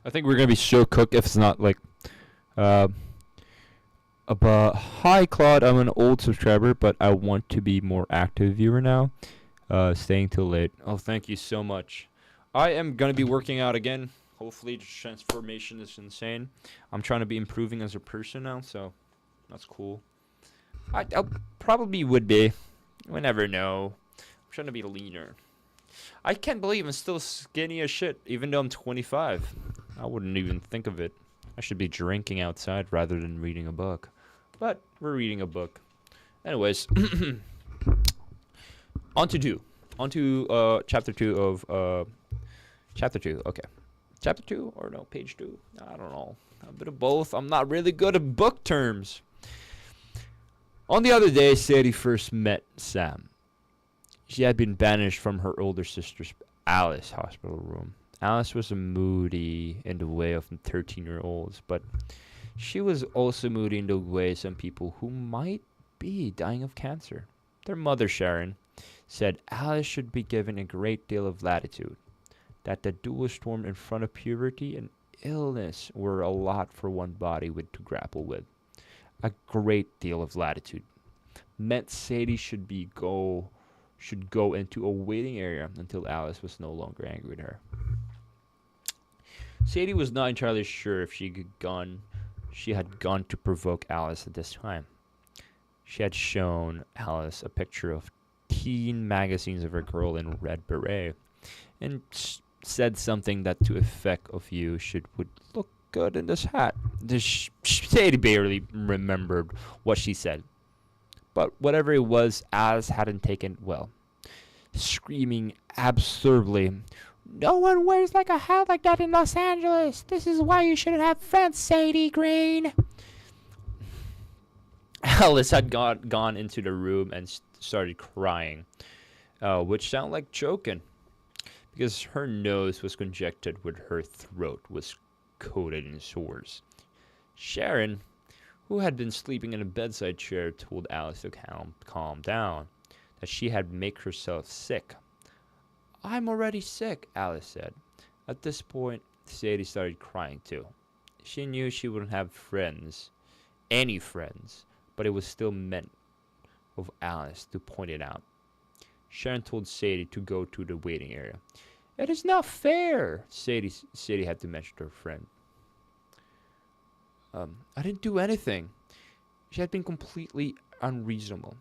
I think we're gonna be so cooked if it's not like about hi Claude, I'm an old subscriber, but I want to be more active viewer now. Staying till late. Oh, thank you so much. I am gonna be working out again. Hopefully, the transformation is insane. I'm trying to be improving as a person now, so that's cool. I probably would be. We never know. I'm trying to be leaner. I can't believe I'm still skinny as shit, even though I'm 25. I wouldn't even think of it. I should be drinking outside rather than reading a book. But we're reading a book. Anyways, on to chapter 2 of chapter 2. Okay. Chapter 2 or no, page 2. I don't know. A bit of both. I'm not really good at book terms. On the other day, Sadie first met Sam. She had been banished from her older sister's Alice hospital room. Alice was moody in the way of 13-year-olds, but she was also moody in the way of some people who might be dying of cancer. Their mother, Sharon, said Alice should be given a great deal of latitude, that the dual storm in front of puberty and illness were a lot for one body to grapple with. A great deal of latitude meant Sadie should go into a waiting area until Alice was no longer angry with her. Sadie was not entirely sure if she had gone to provoke Alice at this time. She had shown Alice a picture of teen magazines of a girl in a red beret, and said something that to effect of you would look good in this hat. Sadie barely remembered what she said, but whatever it was, Alice hadn't taken well. Screaming absurdly, No one wears like a hat like that in Los Angeles. This is why you shouldn't have friends, Sadie Green. Alice had gone into the room and started crying, which sounded like choking, because her nose was congested when her throat was coated in sores. Sharon, who had been sleeping in a bedside chair, told Alice to calm down, that she had made herself sick. I'm already sick, Alice said. At this point, Sadie started crying too. She knew she wouldn't have friends, any friends, but it was still meant of Alice to point it out. Sharon told Sadie to go to the waiting area. It is not fair, Sadie had to mention to her friend. I didn't do anything. She had been completely unreasonable.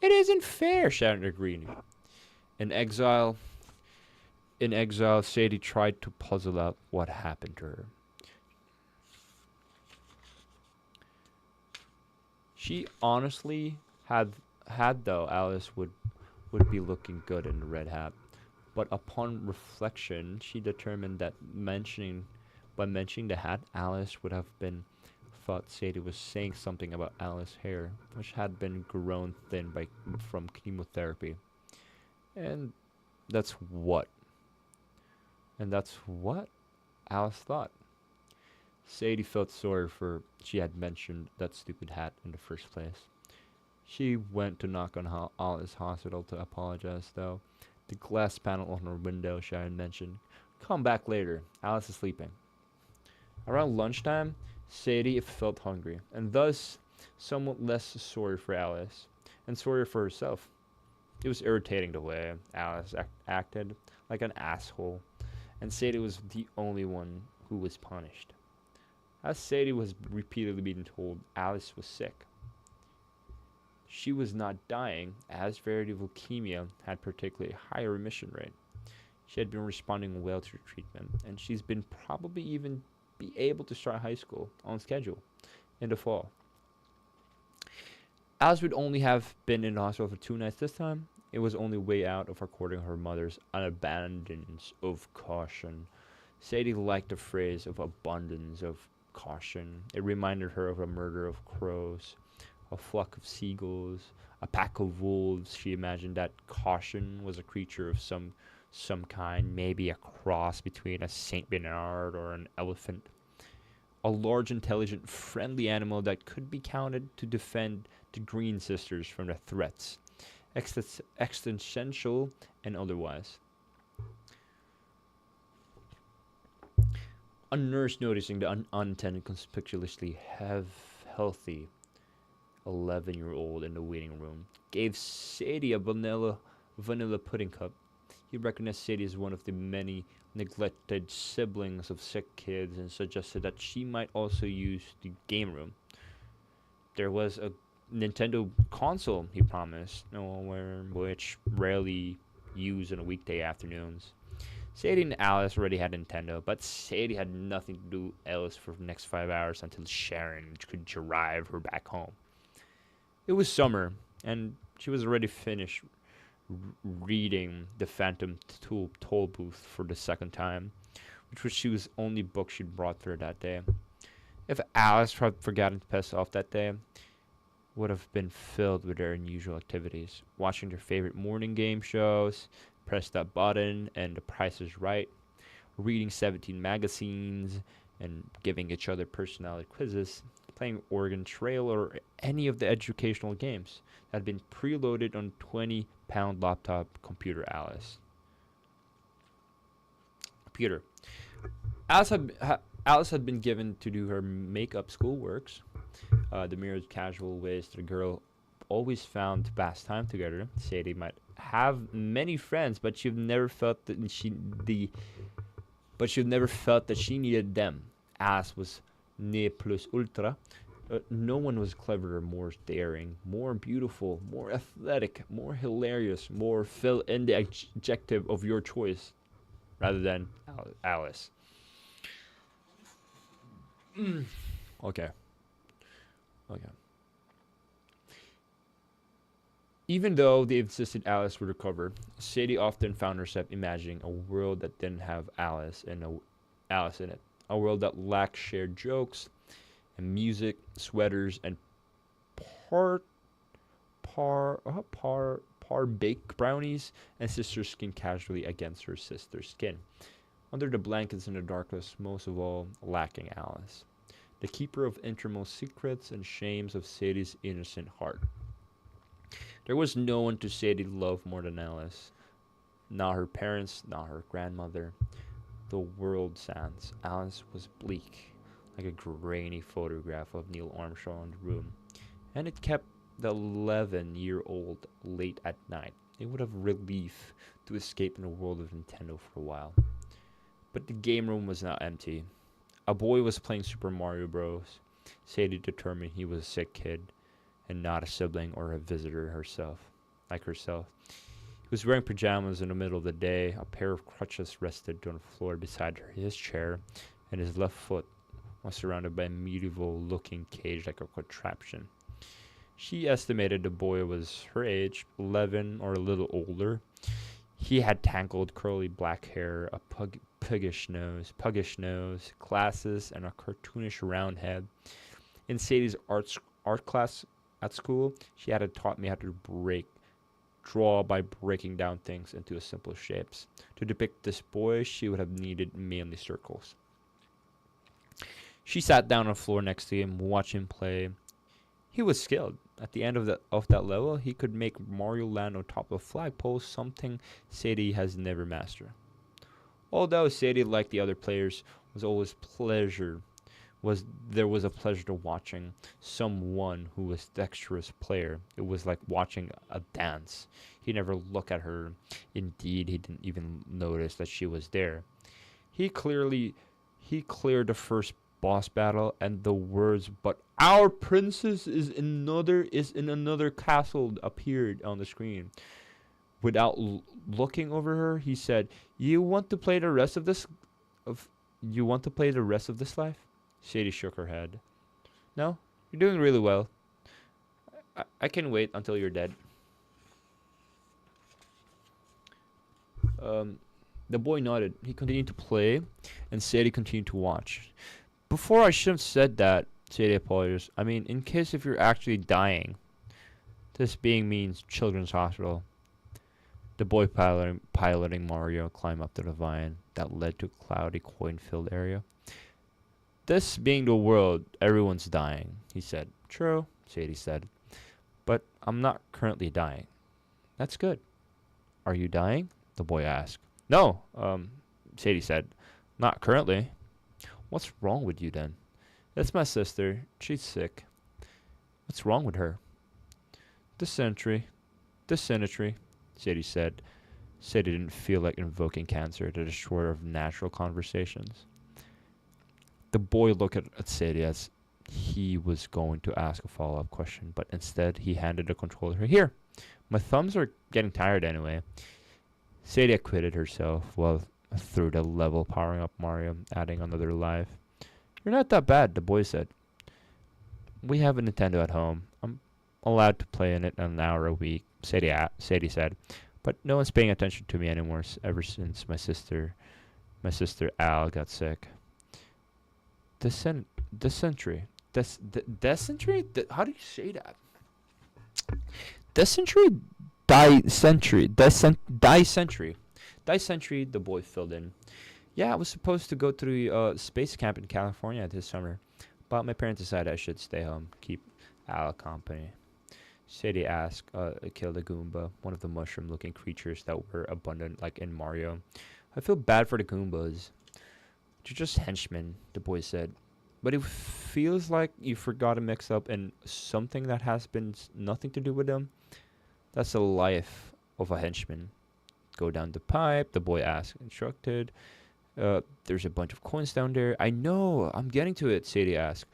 It isn't fair, Sharon agreed. In exile, Sadie tried to puzzle out what happened to her. She honestly had though Alice would be looking good in the red hat, but upon reflection, she determined that by mentioning the hat, Alice would have been thought Sadie was saying something about Alice's hair, which had been grown thin from chemotherapy, and that's what Alice thought. Sadie felt sorry for she had mentioned that stupid hat in the first place. She went to knock on Alice's hospital to apologize, though. The glass panel on her window, Sharon mentioned. Come back later. Alice is sleeping. Around lunchtime, Sadie felt hungry, and thus somewhat less sorry for Alice, and sorry for herself. It was irritating the way Alice acted like an asshole, and Sadie was the only one who was punished. As Sadie was repeatedly being told Alice was sick. She was not dying, as severity of leukemia had particularly high remission rate. She had been responding well to treatment, and she's been probably even be able to start high school on schedule in the fall. Alice would only have been in the hospital for 2 nights this time. It was only way out of according her mother's abundance of caution. Sadie liked the phrase of abundance of caution. It reminded her of a murder of crows, a flock of seagulls, a pack of wolves. She imagined that caution was a creature of some kind, maybe a cross between a Saint Bernard or an elephant. A large, intelligent, friendly animal that could be counted to defend the Green Sisters from the threats, existential and otherwise. A nurse, noticing the unintended conspicuously healthy 11-year-old in the waiting room, gave Sadie a vanilla pudding cup. He recognized Sadie as one of the many neglected siblings of sick kids and suggested that she might also use the game room. There was a Nintendo console, he promised, which rarely used on weekday afternoons. Sadie and Alice already had Nintendo, but Sadie had nothing to do else for the next 5 hours until Sharon could drive her back home. It was summer, and she was already finished reading The Phantom Toll Booth for the second time, which was she was only book she'd brought her that day. If Alice had forgotten to pass off that day, would have been filled with their unusual activities, watching their favorite morning game shows, Press That Button and The Price is Right, reading 17 magazines and giving each other personality quizzes, playing Oregon Trail or any of the educational games that had been preloaded on 20-pound laptop computer Alice. Computer. Alice had been given to do her makeup schoolworks. The mirrored casual ways the girl always found to pass time together. Sadie might have many friends, but she never felt that she needed them. Alice was ne plus ultra. No one was cleverer, more daring, more beautiful, more athletic, more hilarious, more fill in the adjective of your choice, rather than Alice. Okay. Even though they insisted Alice would recover, Sadie often found herself imagining a world that didn't have Alice in it. A world that lacked shared jokes and music, sweaters, and par par baked brownies, and sister's skin casually against her sister's skin. Under the blankets in the darkness, most of all, lacking Alice, the keeper of innermost secrets and shames of Sadie's innocent heart. There was no one to Sadie loved more than Alice. Not her parents, not her grandmother. The world sans Alice was bleak, like a grainy photograph of Neil Armstrong in the room, and it kept the 11-year-old late at night. It would have relief to escape in the world of Nintendo for a while. But the game room was now empty. A boy was playing Super Mario Bros. Sadie determined he was a sick kid, and not a sibling or a visitor like herself. He was wearing pajamas in the middle of the day. A pair of crutches rested on the floor beside his chair, and his left foot was surrounded by a medieval-looking cage like a contraption. She estimated the boy was her age, 11 or a little older. He had tangled curly black hair, a puggish nose, glasses, and a cartoonish round head. In Sadie's art class at school, she had taught me how to draw by breaking down things into simple shapes. To depict this boy, she would have needed mainly circles. She sat down on the floor next to him, watching him play. He was skilled. At the end of that level, he could make Mario land on top of a flagpole, something Sadie has never mastered. Although Sadie, like the other players, there was a pleasure to watching someone who was dexterous player. It was like watching a dance. He never looked at her. Indeed, he didn't even notice that she was there. He cleared the first boss battle, and the words "But our princess is in another castle" appeared on the screen. Without looking over her, he said, "You want to play the rest of this life?" Sadie shook her head. "No, you're doing really well. I can wait until you're dead." The boy nodded. He continued to play, and Sadie continued to watch. Before I should have said that, Sadie apologized. I mean, in case if you're actually dying. This being means children's hospital. The boy piloting Mario climbed up to the vine that led to a cloudy, coin-filled area. "This being the world, everyone's dying," he said. "True," Sadie said. "But I'm not currently dying." "That's good." "Are you dying?" the boy asked. "No," Sadie said. "Not currently." "What's wrong with you then?" "It's my sister. She's sick." "What's wrong with her?" Dysentery, Sadie said. Sadie didn't feel like invoking cancer to destroy of natural conversations. The boy looked at Sadie as he was going to ask a follow-up question, but instead he handed the controller to her. "Here, my thumbs are getting tired anyway." Sadie acquitted herself while through the level powering up Mario, adding another life. "You're not that bad," the boy said. "We have a Nintendo at home. I'm allowed to play in it an hour a week," Sadie said. "But no one's paying attention to me anymore ever since my sister Al got sick." Dysentery. Dysentery? How do you say that? Dysentery? Dysentery, the boy filled in. "Yeah, I was supposed to go to the space camp in California this summer, but my parents decided I should stay home, keep Al company." Sadie asked, "Kill the Goomba, one of the mushroom-looking creatures that were abundant like in Mario. I feel bad for the Goombas." "They're just henchmen," the boy said. "But it feels like you forgot to mix up in something that has been nothing to do with them. That's the life of a henchman." "Go down the pipe," the boy asked, instructed. "There's a bunch of coins down there." "I know, I'm getting to it," Sadie asked.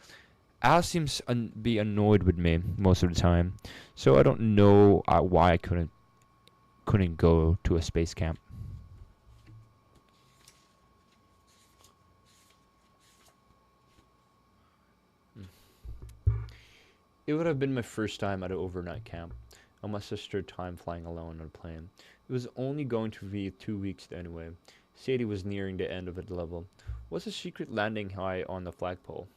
"Al seems be annoyed with me most of the time, so I don't know why I couldn't go to a space camp." It would have been my first time at an overnight camp. on my sister time flying alone on a plane. It was only going to be 2 weeks anyway. Sadie was nearing the end of the level. What's a secret landing high on the flagpole?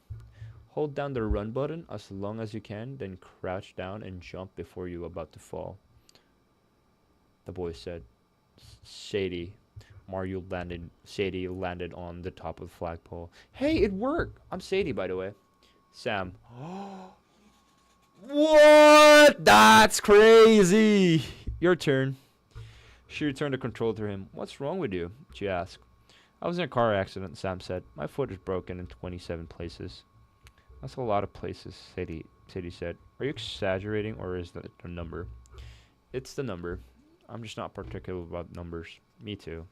Hold down the run button as long as you can, then crouch down and jump before you're about to fall. The boy said. Sadie landed on the top of the flagpole. Hey, it worked! I'm Sadie, by the way. Sam. What? That's crazy! Your turn. She returned the control to him. What's wrong with you? She asked. I was in a car accident, Sam said. My foot is broken in 27 places. That's a lot of places, Sadie said. Are you exaggerating, or is that the number? It's the number. I'm just not particular about numbers. Me too.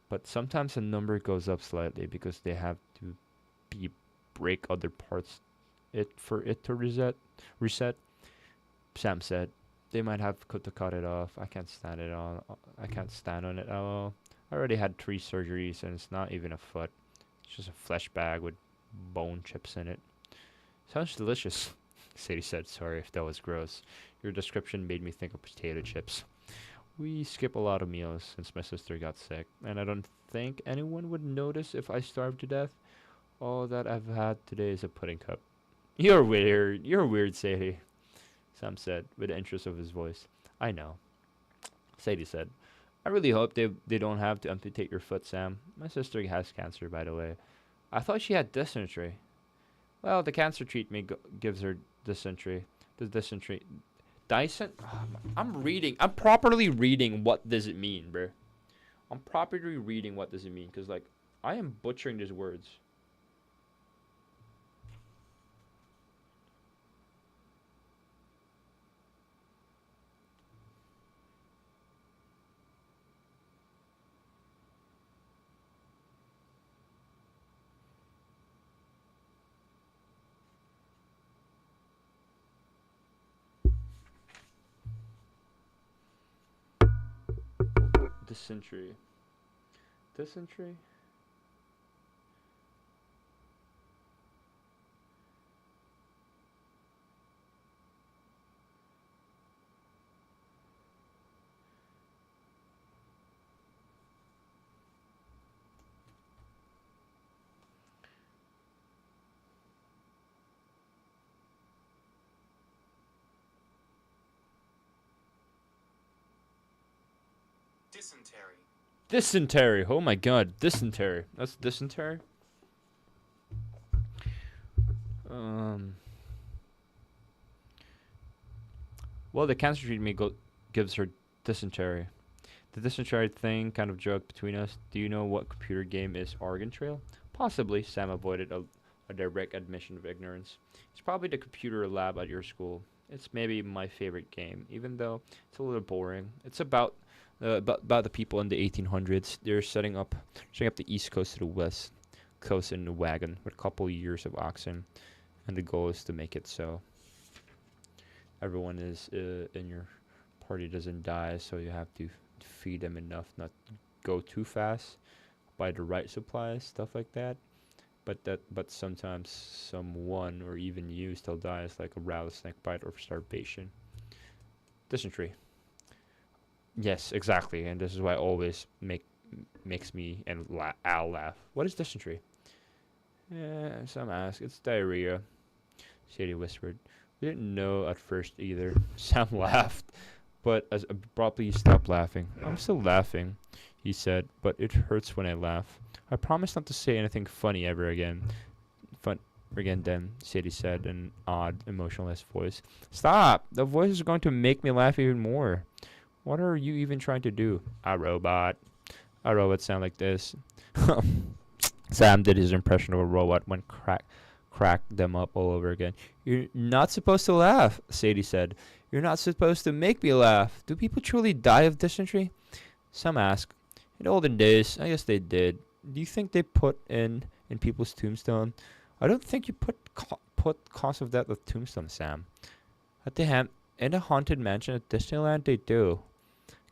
But sometimes a number goes up slightly because they have to break other parts for it to reset. Sam said. They might have to cut it off. I can't stand on it at all. I already had 3 surgeries and it's not even a foot. It's just a flesh bag with bone chips in it. Sounds delicious, Sadie said. Sorry if that was gross. Your description made me think of potato chips. We skip a lot of meals since my sister got sick, and I don't think anyone would notice if I starved to death. All that I've had today is a pudding cup. You're weird, Sadie, Sam said, with the interest of his voice. I know, Sadie said. I really hope they don't have to amputate your foot, Sam. My sister has cancer, by the way. I thought she had dysentery. Well, the cancer treatment gives her dysentery. The dysentery... I'm properly reading what does it mean, bruh. I'm properly reading what does it mean, because, like, I am butchering these words. Dysentery. Dysentery? Dysentery. Dysentery. Oh my god, dysentery. That's dysentery? Well, the cancer treatment gives her dysentery. The dysentery thing kind of joke between us. Do you know what computer game is Oregon Trail? Possibly. Sam avoided a direct admission of ignorance. It's probably the computer lab at your school. It's maybe my favorite game, even though it's a little boring. It's about the people in the 1800s. They're setting up the East Coast to the West Coast in a wagon with a couple years of oxen, and the goal is to make it so everyone is in your party doesn't die. So you have to feed them enough, not go too fast, buy the right supplies, stuff like that. But sometimes someone or even you still dies, like a rattlesnake bite or starvation. Dysentery. Yes, exactly, and this is why it always makes me and Al laugh. What is dysentery? Some ask. It's diarrhea, Sadie whispered. We didn't know at first either. Sam laughed, but as abruptly he stopped laughing. I'm still laughing, he said, but it hurts when I laugh. I promise not to say anything funny ever again. Then, Sadie said in an odd, emotionless voice. Stop! The voice is going to make me laugh even more. What are you even trying to do? A robot. A robot sound like this. Sam did his impression of a robot when cracked them up all over again. You're not supposed to laugh, Sadie said. You're not supposed to make me laugh. Do people truly die of dysentery? Some ask. In olden days, I guess they did. Do you think they put in people's tombstone? I don't think you put cause of death of tombstone, Sam. In a haunted mansion at Disneyland, they do.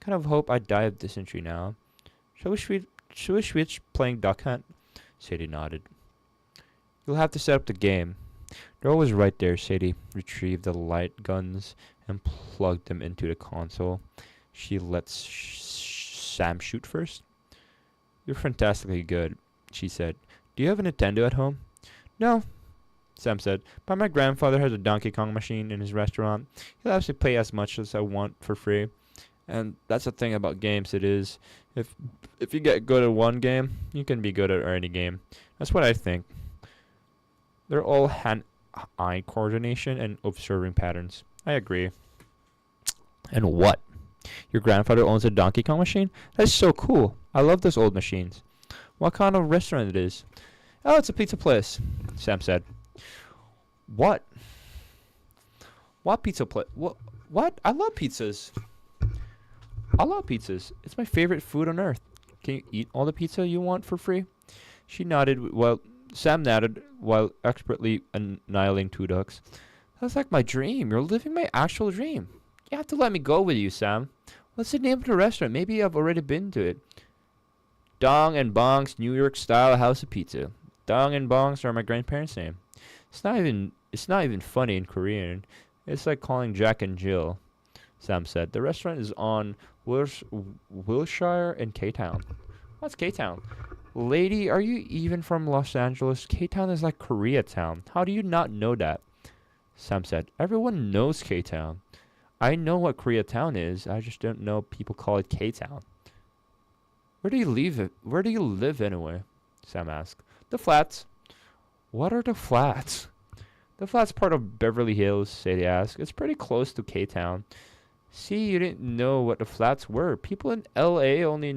Kind of hope I die of dysentery now. Shall we switch playing Duck Hunt? Sadie nodded. You'll have to set up the game. They're always right there. Sadie retrieved the light guns and plugged them into the console. She lets Sam shoot first. You're fantastically good, she said. Do you have a Nintendo at home? No, Sam said, but my grandfather has a Donkey Kong machine in his restaurant. He'll actually play as much as I want for free. And that's the thing about games, it is, if you get good at one game, you can be good at any game. That's what I think. They're all hand-eye coordination and observing patterns. I agree. And what? Your grandfather owns a Donkey Kong machine? That's so cool. I love those old machines. What kind of restaurant it is? Oh, it's a pizza place, Sam said. What? What pizza place? What? I love pizzas. I love pizzas. It's my favorite food on earth. Can you eat all the pizza you want for free? She nodded while Sam nodded while expertly annihilating two ducks. That's like my dream. You're living my actual dream. You have to let me go with you, Sam. What's the name of the restaurant? Maybe I've already been to it. Dong and Bong's New York Style House of Pizza. Dong and Bong's are my grandparents' name. It's not even funny in Korean. It's like calling Jack and Jill, Sam said. The restaurant is on Wilshire in K-Town. What's K-Town? Lady, are you even from Los Angeles? K-Town is like Koreatown. How do you not know that? Sam said. Everyone knows K-Town. I know what Koreatown is. I just don't know people call it K-Town. Where do you live anyway? Sam asked. The Flats. What are the Flats? The Flats part of Beverly Hills, Sadie asked. It's pretty close to K-Town. See, you didn't know what the Flats were. People in L.A. only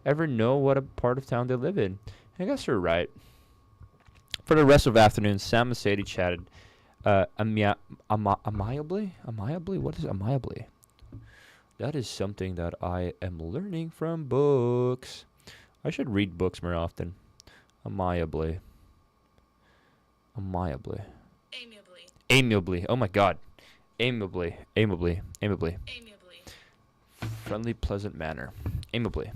ever know what a part of town they live in. I guess you're right. For the rest of the afternoon, Sam and Sadie chatted amiably? What is amiably? That is something that I am learning from books. I should read books more often. Amiably. Amiably. Oh my god. Amiably. Friendly, pleasant manner. Amiably.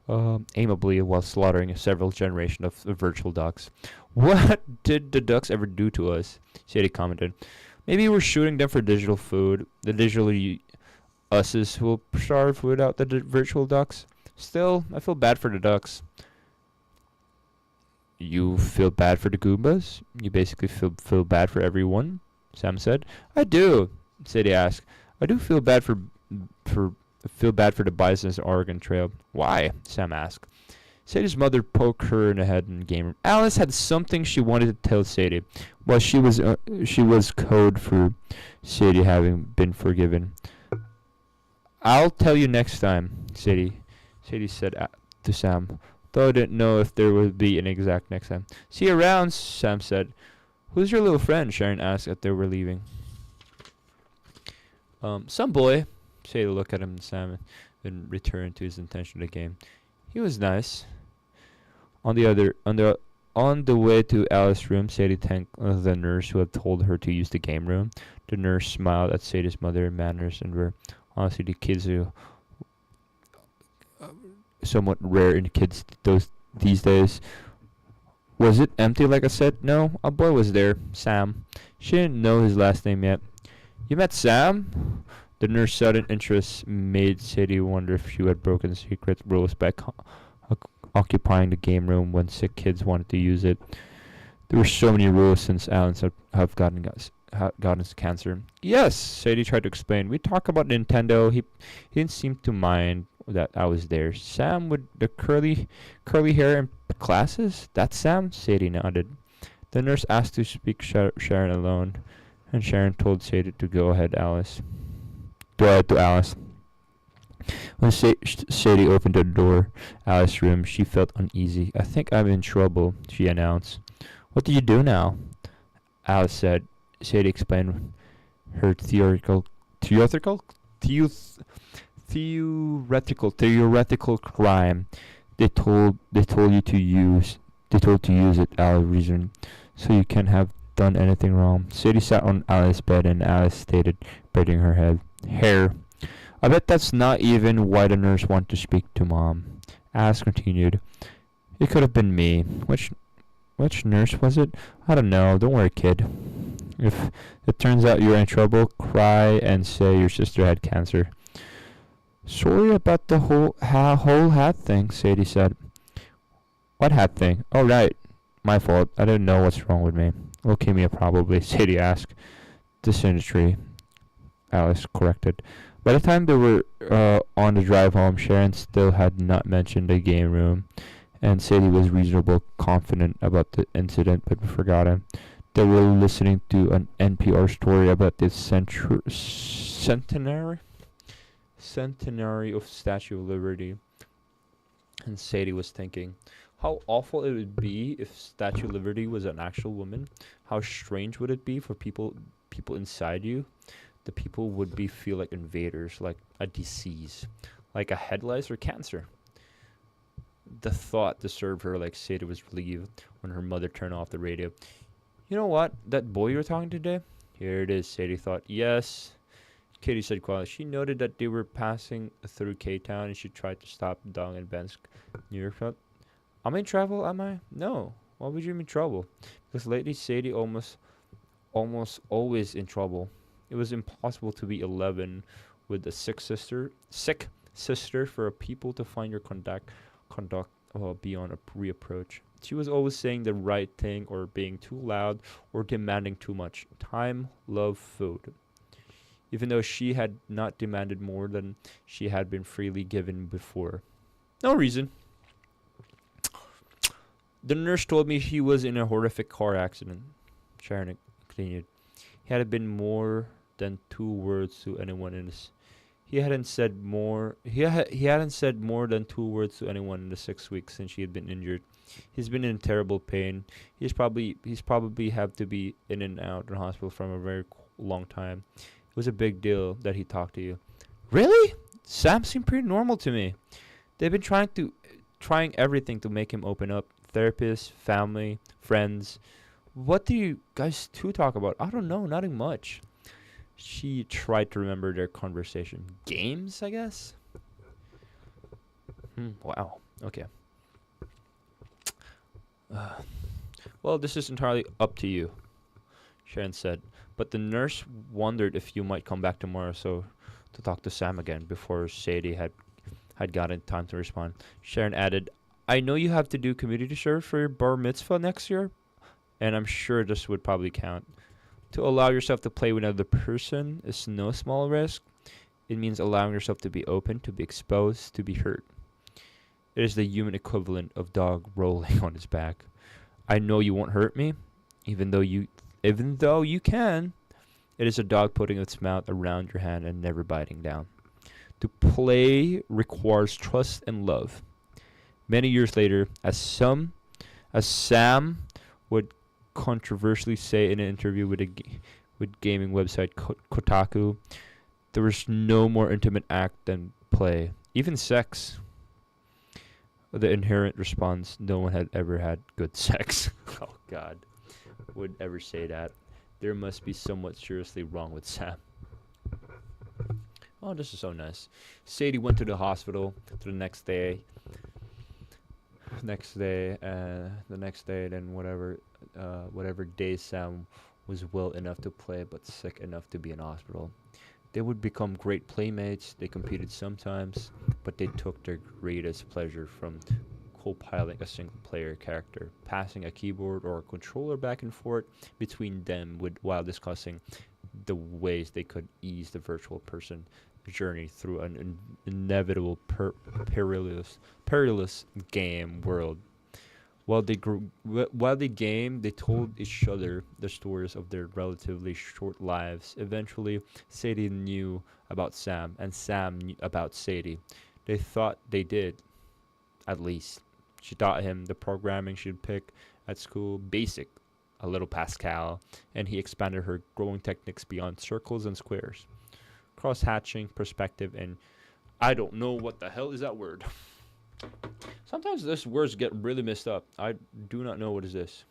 Amiably while slaughtering several generations of virtual ducks. What did the ducks ever do to us? Sadie commented. Maybe we're shooting them for digital food. The digital us's who will starve without the virtual ducks. Still, I feel bad for the ducks. You feel bad for the Goombas? You basically feel bad for everyone? Sam said. I do, Sadie asked. I do feel bad for the bisons in Oregon Trail. Why? Sam asked. Sadie's mother poked her in the head in the game room. Alice had something she wanted to tell Sadie. Well, she was code for Sadie having been forgiven. I'll tell you next time, Sadie said to Sam, though I didn't know if there would be an exact next time. See you around, Sam said. Who's your little friend? Sharon asked as they were leaving. Some boy. Sadie looked at him and Sam and returned to his intention of the game. He was nice. On the way to Alice's room, Sadie thanked the nurse who had told her to use the game room. The nurse smiled at Sadie's mother and manners and were honestly the kids who somewhat rare in kids these days. Was it empty like I said? No, a boy was there, Sam. She didn't know his last name yet. You met Sam? The nurse's sudden interest made Sadie wonder if she had broken secret rules by occupying the game room when sick kids wanted to use it. There were so many rules since Alan have gotten cancer. Yes, Sadie tried to explain. We talked about Nintendo. He didn't seem to mind that I was there. Sam with the curly hair and glasses? That's Sam? Sadie nodded. The nurse asked to speak Sharon alone, and Sharon told Sadie to go ahead to Alice. When Sadie opened the door, Alice's room, she felt uneasy. I think I'm in trouble, she announced. What do you do now? Alice said. Sadie explained her theoretical crime. They told to use it, Alice reasoned, so you can't have done anything wrong. Sadie sat on Alice's bed and Alice stated, braiding her hair. I bet that's not even why the nurse wanted to speak to Mom. Alice continued. It could have been me. Which nurse was it? I don't know. Don't worry, kid. If it turns out you're in trouble, cry and say your sister had cancer. Sorry about the whole hat thing, Sadie said. What hat thing? Oh, right. My fault. I didn't know what's wrong with me. Leukemia, probably, Sadie asked. Dysentery, Alice corrected. By the time they were on the drive home, Sharon still had not mentioned the game room, and Sadie was reasonably confident about the incident, but forgot him. They were listening to an NPR story about the centenary of Statue of Liberty, and Sadie was thinking how awful it would be if Statue of Liberty was an actual woman. How strange would it be for people inside you? The people would feel like invaders, like a disease, like a head lice or cancer. The thought disturbed her like Sadie was relieved when her mother turned off the radio. You know what? That boy you were talking to today? Here it is, Sadie thought. Yes. Katie said quietly. She noted that they were passing through K-Town and she tried to stop Dong and Ben's New York route. Am I in trouble, am I? No. Why would you be in trouble? Because lately Sadie almost always in trouble. It was impossible to be 11 with a sick sister for people to find your conduct beyond a reapproach. She was always saying the right thing or being too loud or demanding too much. Time, love, food. Even though she had not demanded more than she had been freely given before. No reason. The nurse told me he was in a horrific car accident. Sharon continued. He had been more than 2 words to anyone in this. He hadn't said more. He hadn't said more than 2 words to anyone in the 6 weeks since he had been injured. He's been in terrible pain. He's probably have to be in and out of the hospital from a very long time. It was a big deal that he talked to you. Really? Sam seemed pretty normal to me. They've been trying everything to make him open up. Therapists, family, friends. What do you guys two talk about? I don't know, nothing much. She tried to remember their conversation. Games, I guess? Wow. Okay. Well, this is entirely up to you, Sharon said. But the nurse wondered if you might come back tomorrow to talk to Sam again before Sadie had gotten time to respond. Sharon added, I know you have to do community service for your bar mitzvah next year, and I'm sure this would probably count. To allow yourself to play with another person is no small risk. It means allowing yourself to be open, to be exposed, to be hurt. It is the human equivalent of dog rolling on its back. I know you won't hurt me, even though you can. It is a dog putting its mouth around your hand and never biting down. To play requires trust and love. Many years later, as Sam would controversially say in an interview with gaming website Kotaku, there was no more intimate act than play, even sex. The inherent response, no one had ever had good sex. Oh God, would ever say that? There must be somewhat seriously wrong with Sam. Oh, this is so nice. Sadie went to the hospital the next day. Then whatever day Sam was well enough to play but sick enough to be in hospital. They would become great playmates. They competed sometimes, but they took their greatest pleasure from co-piloting a single-player character, passing a keyboard or a controller back and forth between them while discussing the ways they could ease the virtual person journey through an inevitable perilous game world. While they gamed, they told each other the stories of their relatively short lives. Eventually, Sadie knew about Sam, and Sam knew about Sadie. They thought they did, at least. She taught him the programming she'd pick at school, BASIC, a little Pascal, and he expanded her growing techniques beyond circles and squares. Cross-hatching, perspective, and I don't know what the hell is that word. Sometimes these words get really messed up. I do not know what is this.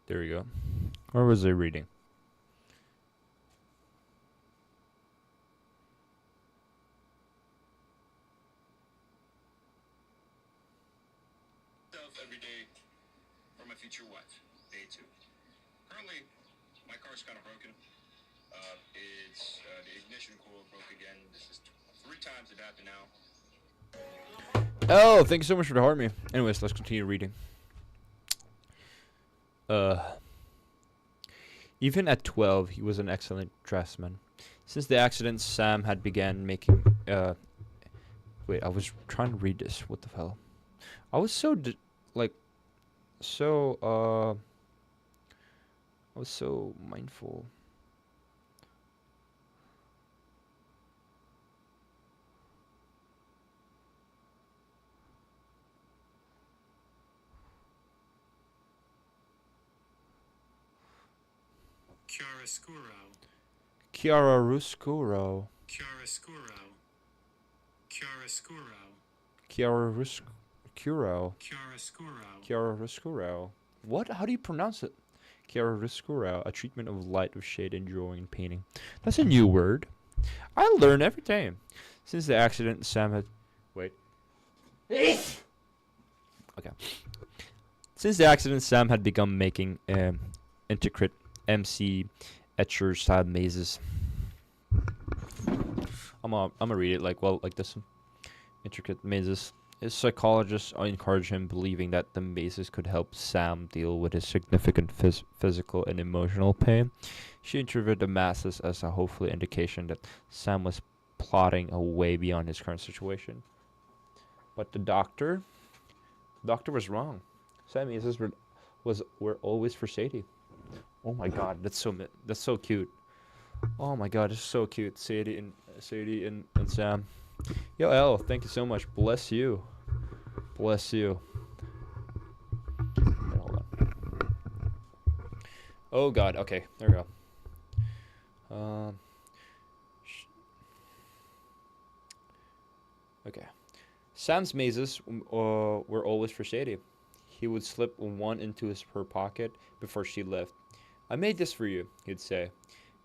There we go. Where was I reading? Myself every day for my future wife. Day 2. Currently, my car's kind of broken. The ignition coil broke again. This is 3 times it happened now. Oh, thank you so much for the heart me. Anyways, let's continue reading. Even at 12, he was an excellent dressman. Since the accident, Sam had began making. Wait, I was trying to read this. What the hell? I was so I was so mindful. Chiaroscuro. Chiaroscuro. Chiaroscuro. Chiaroscuro. Chiaroscuro. Chiaroscuro. Chiaroscuro. What? How do you pronounce it? Chiaroscuro, a treatment of light, of shade, and drawing and painting. That's a new word. I learn every day. Since the accident, Sam had... Wait. Okay. Since the accident, Sam had begun making intricate MC etcher style mazes. I'm gonna read it like this. Intricate mazes. His psychologist encouraged him, believing that the mazes could help Sam deal with his significant physical and emotional pain. She interpreted the masses as a hopeful indication that Sam was plotting a way beyond his current situation. But the doctor was wrong. Sam mazes were always for Sadie. Oh my God, that's so cute. Oh my God, it's so cute. Sadie and Sam. Yo, L, thank you so much. Bless you. Bless you. Wait, hold on. Oh God. Okay, there we go. Okay. Sam's mazes were always for Sadie. He would slip one into her pocket before she left. I made this for you, he'd say.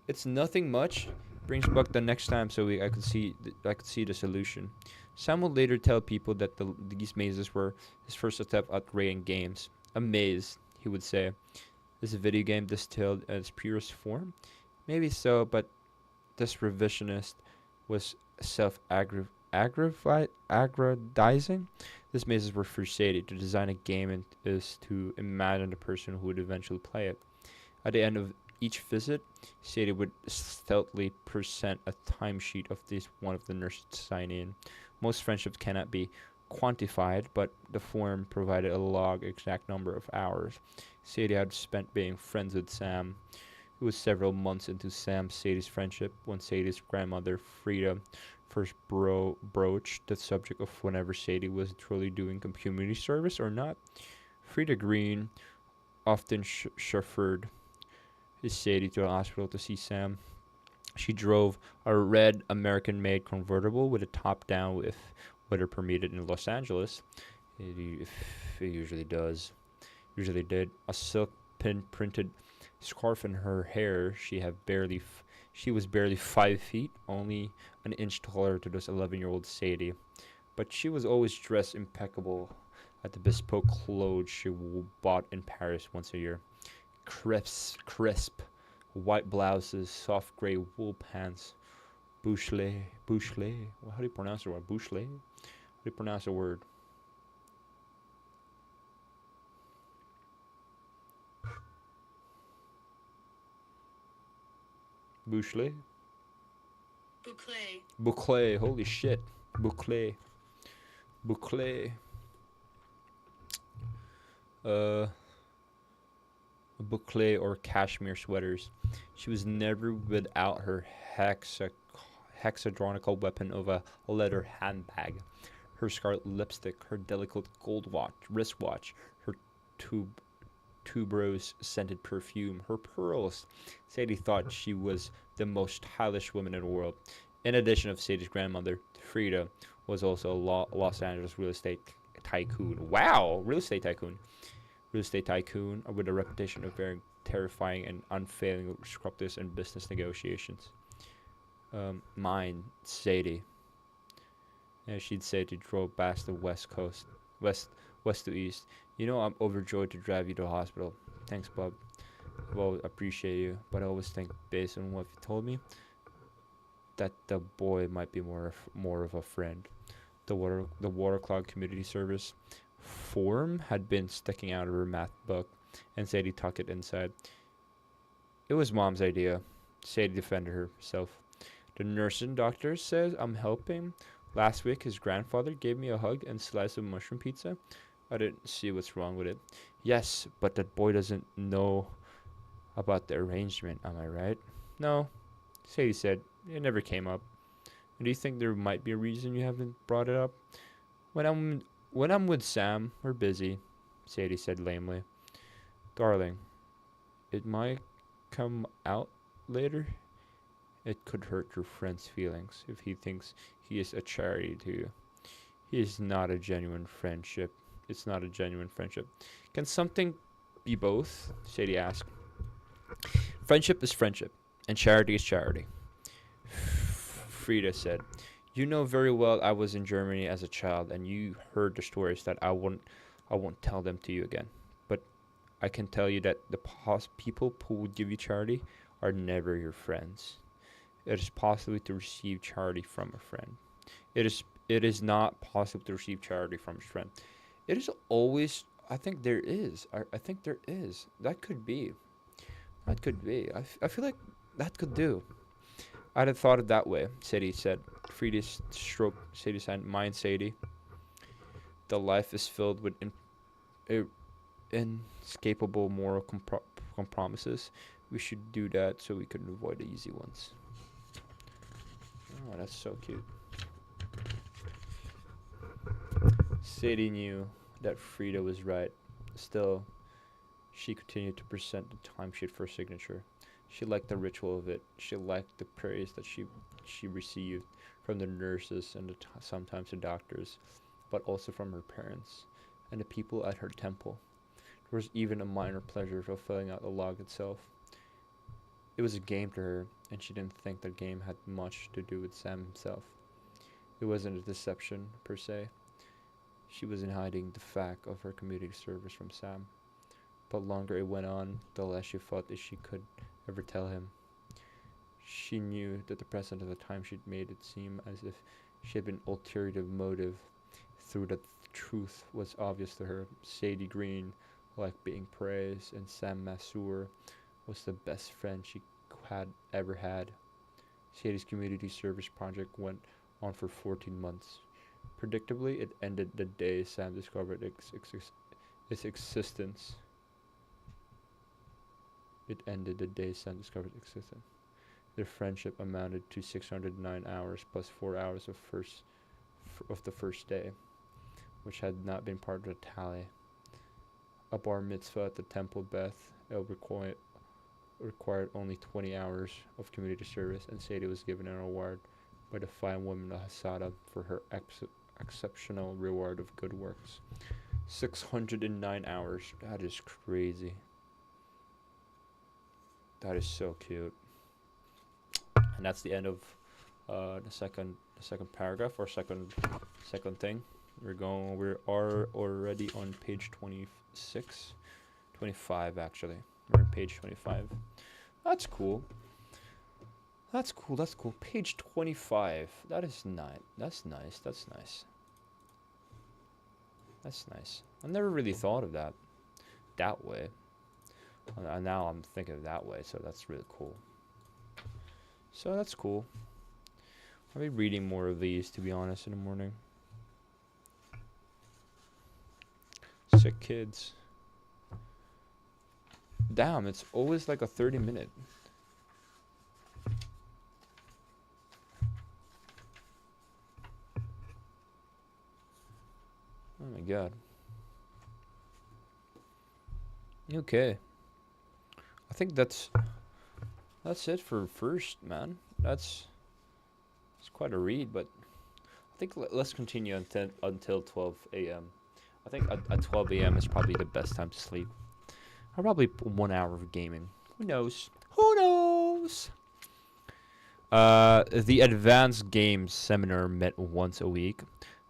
It's nothing much. Brings back the next time so I could see the solution. Sam would later tell people that these mazes were his first attempt at creating games. A maze, he would say. Is a video game distilled at its purest form? Maybe so, but this revisionist was aggrandizing. These mazes were for Sadie. To design a game is to imagine the person who would eventually play it. At the end of each visit, Sadie would stealthily present a timesheet of one of the nurses to sign in. Most friendships cannot be quantified, but the form provided a log exact number of hours Sadie had spent being friends with Sam. It was several months into Sadie's friendship when Sadie's grandmother, Frida, first broached the subject of whenever Sadie was truly doing community service or not. Frida Green often chauffeured Sadie to the hospital to see Sam. She drove a red American-made convertible with a top down if weather permitted in Los Angeles. It usually does. Usually did. A silk printed scarf in her hair. She was barely 5 feet, only an inch taller to this 11-year-old Sadie. But she was always dressed impeccable at the bespoke clothes she bought in Paris once a year. Crisp white blouses, soft gray wool pants, bouchelet. How do you pronounce the word? Bouchelet? How do you pronounce the word? Bouchelet? Boucle. Boucle. Holy shit. Boucle. Boucle or cashmere sweaters. She was never without her hexadronical weapon of a leather handbag, her scarlet lipstick, her delicate gold wristwatch, her tuberose scented perfume, her pearls. Sadie thought she was the most stylish woman in the world. In addition of Sadie's grandmother, Frida was also a Los Angeles real estate tycoon. Wow, real estate tycoon. real estate tycoon with a reputation of being terrifying and unfailing disruptors in business negotiations. Mine, Sadie. And she'd say to drove past the west coast, west to east. You know, I'm overjoyed to drive you to the hospital. Thanks, bub. Well, appreciate you, but I always think, based on what you told me, that the boy might be more of a friend. The water cloud community service form had been sticking out of her math book, and Sadie tucked it inside. It was Mom's idea. Sadie defended herself. The nursing doctor says I'm helping. Last week, his grandfather gave me a hug and slice of mushroom pizza. I didn't see what's wrong with it. Yes, but that boy doesn't know about the arrangement, am I right? No, Sadie said. It never came up. Do you think there might be a reason you haven't brought it up? When I'm with Sam, we're busy, Sadie said lamely. Darling, it might come out later. It could hurt your friend's feelings if he thinks he is a charity to you. He is not a genuine friendship. It's not a genuine friendship. Can something be both? Sadie asked. Friendship is friendship, and charity is charity. Frida said, you know very well I was in Germany as a child, and you heard the stories that I won't tell them to you again. But I can tell you that the people who would give you charity are never your friends. It is possible to receive charity from a friend. It is not possible to receive charity from a friend. It is always, I think there is. I think there is. That could be. That could be. I feel like that could do. I'd have thought it that way, Sadie said. Frida stroked Sadie's hand. Mine, Sadie. The life is filled with inescapable moral compromises. We should do that so we can avoid the easy ones. Oh, that's so cute. Sadie knew that Frida was right. Still, she continued to present the timesheet for signature. She liked the ritual of it. She liked the praise that she received from the nurses and sometimes the doctors, but also from her parents and the people at her temple. There was even a minor pleasure of filling out the log itself. It was a game to her, and she didn't think the game had much to do with Sam himself. It wasn't a deception, per se. She wasn't hiding the fact of her community service from Sam. But longer it went on, the less she felt that she could ever tell him. She knew that the presence of the time she'd made it seem as if she had been ulterior motive, through that the truth was obvious to her. Sadie Green liked being praised, and Sam Masur was the best friend she had ever had. Sadie's community service project went on for 14 months. Predictably, it ended the day Sam discovered its existence. It ended the day Sam discovered its existence. Their friendship amounted to 609 hours plus 4 hours of the first day, which had not been part of the tally. A bar mitzvah at the Temple Beth El required only 20 hours of community service, and Sadie was given an award by the fine woman of Hasada for her exceptional reward of good works. 609 hours. That is crazy. That is so cute. And that's the end of the second paragraph, or second thing. We are already on page 26, 25 actually. We're on page 25. That's cool. That's cool. Page 25. That is nice. That's nice. That's nice. I never really thought of that way. Now I'm thinking of that way, so that's really cool. So that's cool. I'll be reading more of these, to be honest, in the morning. Sick kids. Damn, it's always like a 30-minute. Oh my god. Okay. I think that's it for first, man. It's quite a read, but I think let's continue until 12 a.m. I think at 12 a.m. is probably the best time to sleep. Or probably 1 hour of gaming. Who knows? Who knows? The Advanced Games Seminar met once a week.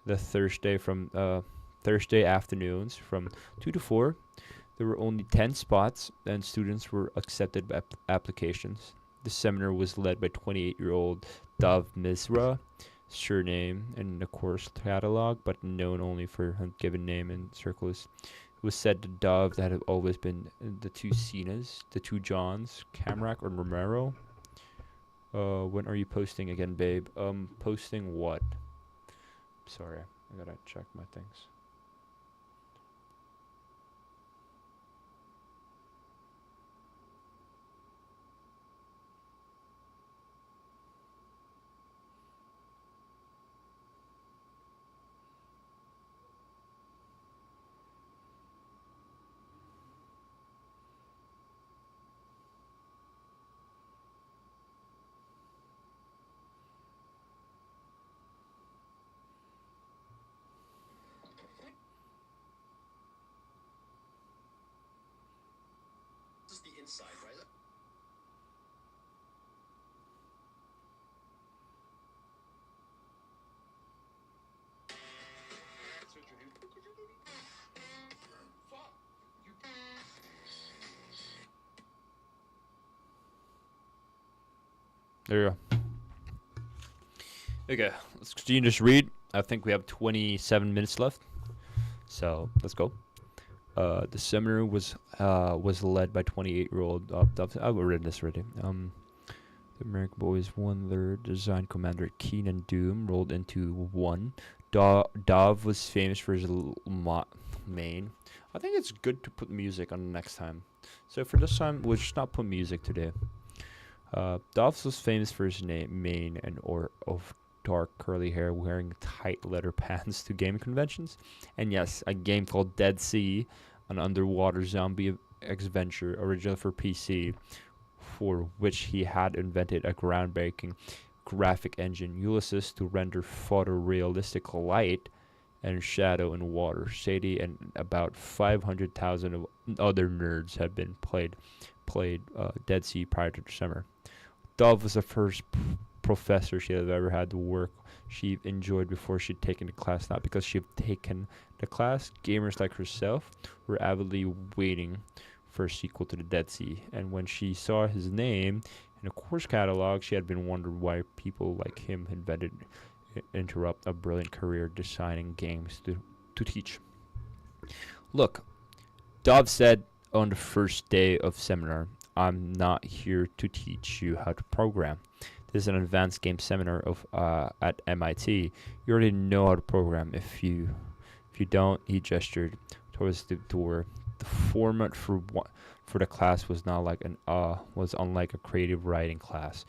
The Thursday afternoons from 2 to 4. There were only 10 spots, and students were accepted by applications. The seminar was led by 28-year-old Dav Misra, surname in the course catalog, but known only for her given name in circles. It was said to Dove that had always been the two Cenas, the two Johns, Camrak or Romero. When are you posting again, babe? Posting what? Sorry, I gotta check my things. This is the inside, right? There you go. Okay, let's continue to just read. I think we have 27 minutes left, so let's go. The seminar was led by 28-year-old. I've read this already. The American boys won their design commander Keenan Doom rolled into 1. Dov was famous for his main. I think it's good to put music on the next time. So for this time, we'll just not put music today. Dov was famous for his mane and of dark curly hair, wearing tight leather pants to gaming conventions. And yes, a game called Dead Sea, an underwater zombie adventure original for PC, for which he had invented a groundbreaking graphic engine, Ulysses, to render photorealistic light and shadow in water. Sadie and about 500,000 of other nerds had been played Dead Sea prior to the summer. Dove was the first professor she had ever had to work she enjoyed before she'd taken the class, not because she'd taken the class. Gamers like herself were avidly waiting for a sequel to the Dead Sea, and when she saw his name in a course catalog, she had been wondering why people like him interrupt a brilliant career designing games to teach. Look, Dove said on the first day of seminar, "I'm not here to teach you how to program. This is an advanced game seminar at MIT. You already know how to program. If you don't," he gestured towards the door. The format for the class was unlike a creative writing class.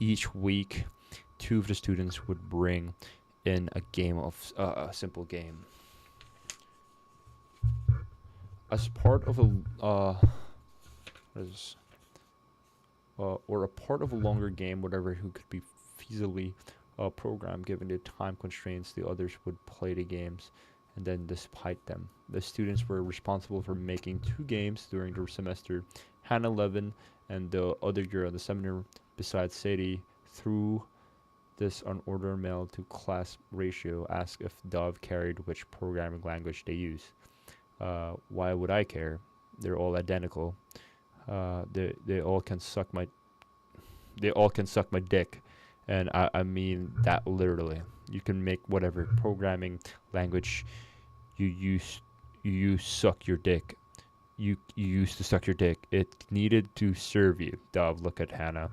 Each week, 2 of the students would bring in a simple game. As part of a part of a longer game, whatever who could be feasibly programmed given the time constraints, the others would play the games, and then despite them. The students were responsible for making 2 games during the semester. Hannah Levin and the other girl in the seminar, besides Sadie, through this unordered mail to class ratio, asked if Dove cared which programming language they use. Why would I care? They're all identical. They all can suck my dick, and I mean that literally. You can make whatever programming language you use suck your dick. You used to suck your dick. It needed to serve you. Dove, look at Hannah.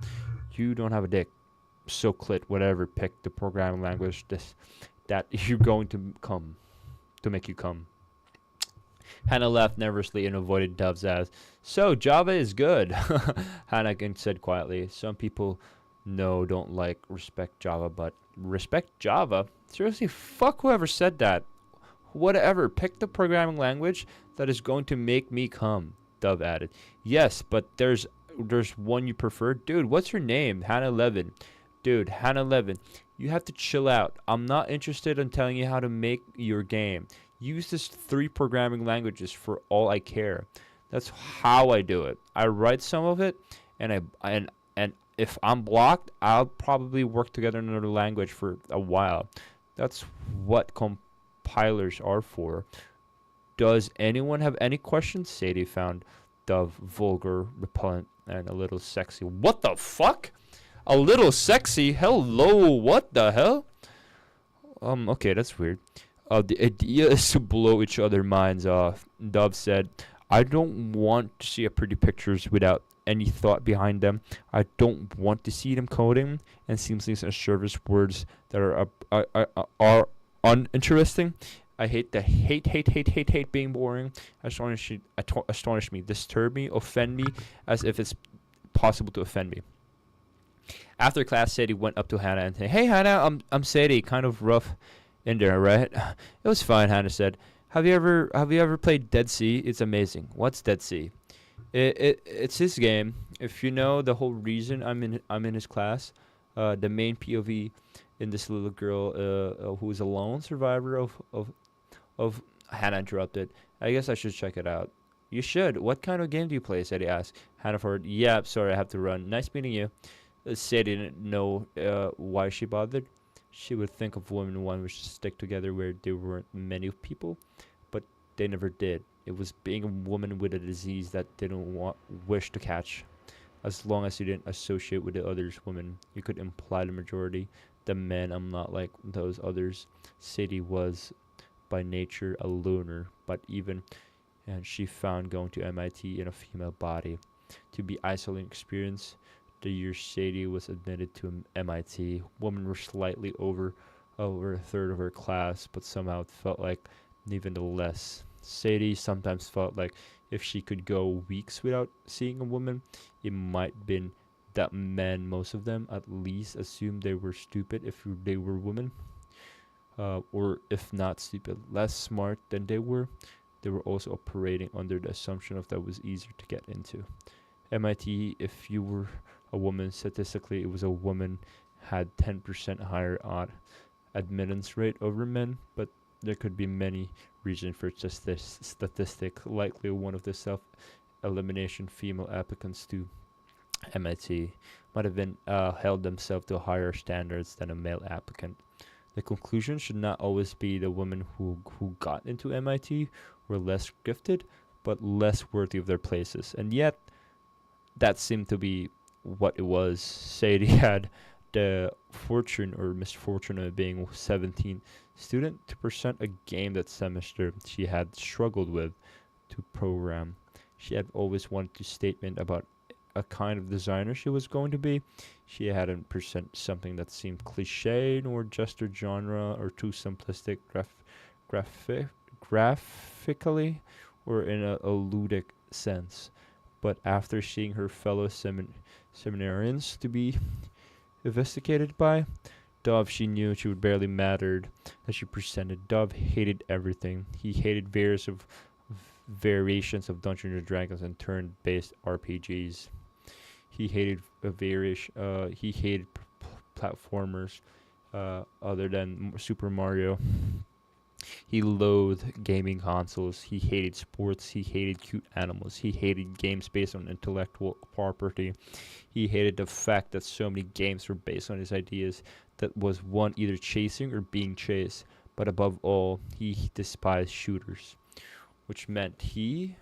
You don't have a dick. So clit, whatever. Pick the programming language that you're going to make you come. Hannah laughed nervously and avoided Dove's ass. "So, Java is good," Hannah said quietly. "Some people don't like respect Java, but respect Java? Seriously, fuck whoever said that. Whatever, pick the programming language that is going to make me come," Dove added. "Yes, but there's one you prefer." "Dude, what's your name?" "Hannah Levin." "Dude, Hannah Levin, you have to chill out. I'm not interested in telling you how to make your game. Use this 3 programming languages for all I care. That's how I do it. I write some of it, and if I'm blocked, I'll probably work together in another language for a while. That's what compilers are for. Does anyone have any questions? Sadie found Dove vulgar, repellent, and a little sexy. What the fuck? A little sexy? Hello, what the hell? Okay, that's weird. The idea is to blow each other's minds off. Dove said, I don't want to see pretty pictures without any thought behind them. I don't want to see them coding and seamless and service words that are uninteresting. I hate being boring. Astonish me, disturb me, offend me, as if it's possible to offend me. After class, Sadie went up to Hannah and said, "Hey, Hannah, I'm Sadie. Kind of rough in there, right?" "It was fine," Hannah said. Have you ever played Dead Sea? It's amazing." "What's Dead Sea?" It's his game. If you know the whole reason I'm in his class, the main POV in this little girl who is a lone survivor of Hannah interrupted. "I guess I should check it out." "You should. What kind of game do you play?" Sadie asked. Hannah forwarded, "Yeah, sorry, I have to run. Nice meeting you." Sadie didn't know why she bothered. She would think of women wanting to stick together where there weren't many people, but they never did. It was being a woman with a disease that they didn't wish to catch. As long as you didn't associate with the others women, you could imply the majority. The men, I'm not like those others. Sadie was by nature a loner, but even and she found going to MIT in a female body to be isolating experience. The year Sadie was admitted to MIT, women were slightly over a third of her class, but somehow it felt like even less. Sadie sometimes felt like if she could go weeks without seeing a woman, it might been that men, most of them at least, assumed they were stupid if they were women, or if not stupid, less smart than they were. They were also operating under the assumption of that was easier to get into. MIT, if you were a woman, statistically, it was a woman had 10% higher odd admittance rate over men, but there could be many reasons for just this statistic. Likely one of the self-elimination female applicants to MIT might have been held themselves to higher standards than a male applicant. The conclusion should not always be the women who got into MIT were less gifted, but less worthy of their places. And yet, that seemed to be what it was. Sadie had the fortune or misfortune of being 17th student to present a game that semester she had struggled with to program. She had always wanted to statement about a kind of designer she was going to be. She hadn't present something that seemed cliche nor just her genre or too simplistic graphically or in a ludic sense. But after seeing her fellow seminarians to be investigated by Dove, she knew she would barely mattered that she presented. Dove hated everything. He hated variations of Dungeons and Dragons and turn-based RPGs. He hated platformers other than Super Mario. He loathed gaming consoles. He hated sports. He hated cute animals. He hated games based on intellectual property. He hated the fact that so many games were based on his ideas that was one either chasing or being chased. But above all, he despised shooters, which meant he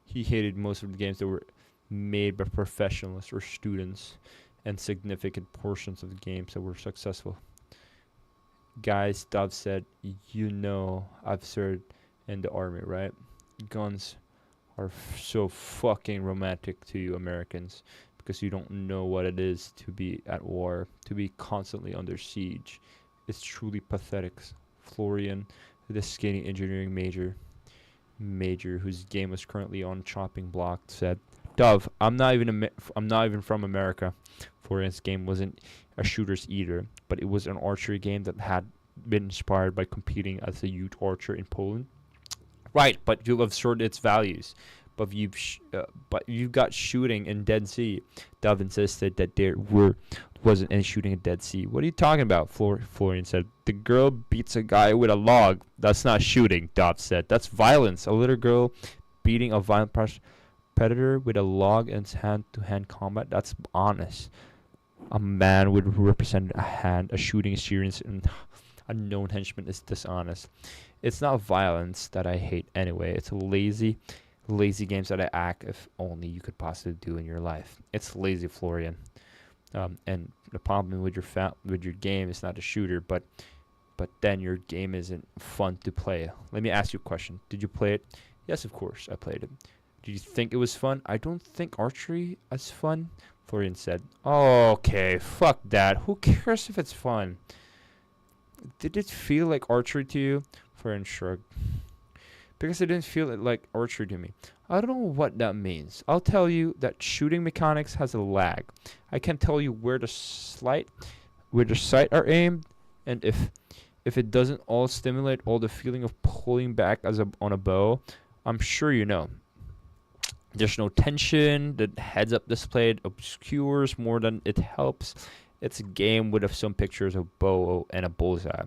hated most of the games that were made by professionals or students, and significant portions of the games that were successful. Guys, Dove said, you know I've served in the army, right? Guns are so fucking romantic to you Americans because you don't know what it is to be at war, to be constantly under siege. It's truly pathetic. Florian, the skinny engineering major whose game was currently on chopping block, said, Dove, I'm not even from America. Florian's game wasn't a shooter's either, but it was an archery game that had been inspired by competing as a youth archer in Poland. Right, but you absorbed its values. but you've got shooting in Dead Sea. Dove insisted that there wasn't any shooting in Dead Sea. What are you talking about? Florian said. The girl beats a guy with a log. That's not shooting, Dove said. That's violence. A little girl beating a violent predator with a log in hand-to-hand combat. That's honest. A man would represent a shooting experience, and a known henchman is dishonest. It's not violence that I hate anyway. It's lazy games that I act if only you could possibly do in your life. It's lazy, Florian. And the problem with your game is not a shooter, but then your game isn't fun to play. Let me ask you a question. Did you play it? Yes, of course, I played it. Did you think it was fun? I don't think archery is fun, Florian said. Oh, okay, fuck that. Who cares if it's fun? Did it feel like archery to you? Florian shrugged. Because it didn't feel like archery to me. I don't know what that means. I'll tell you that shooting mechanics has a lag. I can tell you where the sight are aimed, and if it doesn't all stimulate all the feeling of pulling back on a bow, I'm sure you know. There's no tension. The heads-up display obscures more than it helps. It's a game with some pictures of bow and a bullseye.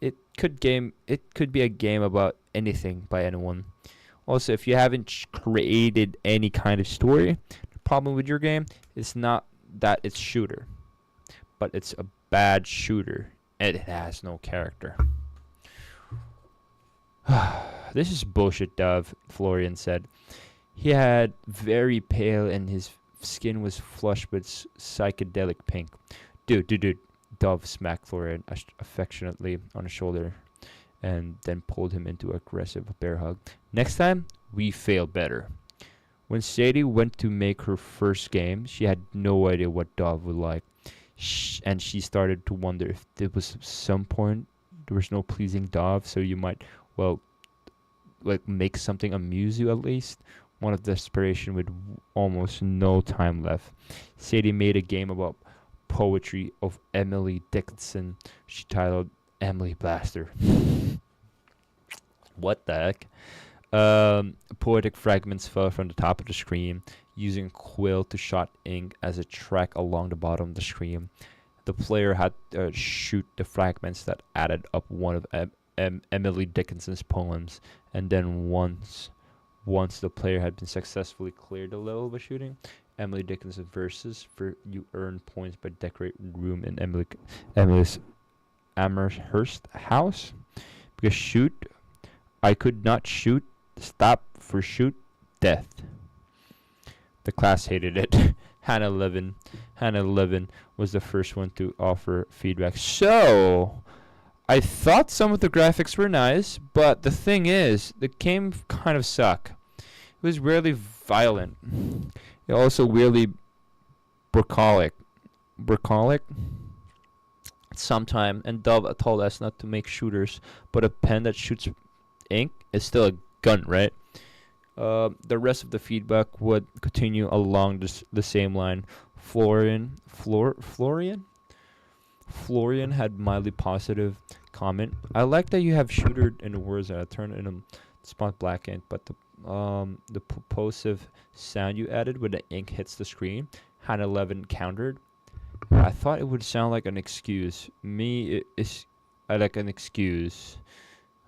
It could be a game about anything by anyone. Also, if you haven't created any kind of story, the problem with your game is not that it's shooter, but it's a bad shooter and it has no character. This is bullshit, Dove, Florian said. He had very pale and his skin was flushed with psychedelic pink. Dude. Dove smacked Florian affectionately on the shoulder and then pulled him into an aggressive bear hug. Next time, we fail better. When Sadie went to make her first game, she had no idea what Dove would like. And she started to wonder if there was some point there was no pleasing Dove, so you might, make something amuse you at least. One of desperation with almost no time left. Sadie made a game about poetry of Emily Dickinson. She titled Emily Blaster. What the heck? Poetic fragments fell from the top of the screen, using quill to shot ink as a track along the bottom of the screen. The player had to shoot the fragments that added up one of Emily Dickinson's poems, and then once the player had been successfully cleared the level by shooting Emily Dickinson's verses, you earn points by decorating room in Emily's Amherst house. Because shoot, I could not shoot. Stop for shoot. Death. The class hated it. Hannah Levin was the first one to offer feedback. So, I thought some of the graphics were nice, but the thing is, the game kind of sucked. It was really violent. It also weirdly bucolic. Sometime, and Dove told us not to make shooters, but a pen that shoots ink is still a gun, right? The rest of the feedback would continue along the same line. Florian had mildly positive comment. I like that you have shooter in the words that I turned in a spot black ink, but the propulsive sound you added when the ink hits the screen, Hannah Levin countered. I thought it would sound like an excuse. I like an excuse.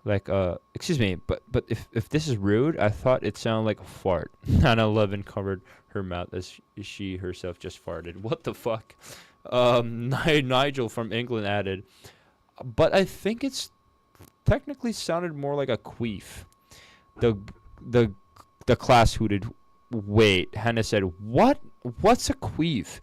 Excuse me, but if this is rude, I thought it sounded like a fart. Hannah Levin covered her mouth as she herself just farted. What the fuck? Nigel from England added, but I think it's technically sounded more like a queef. The class hooted. Wait, Hannah said, what? What's a queef?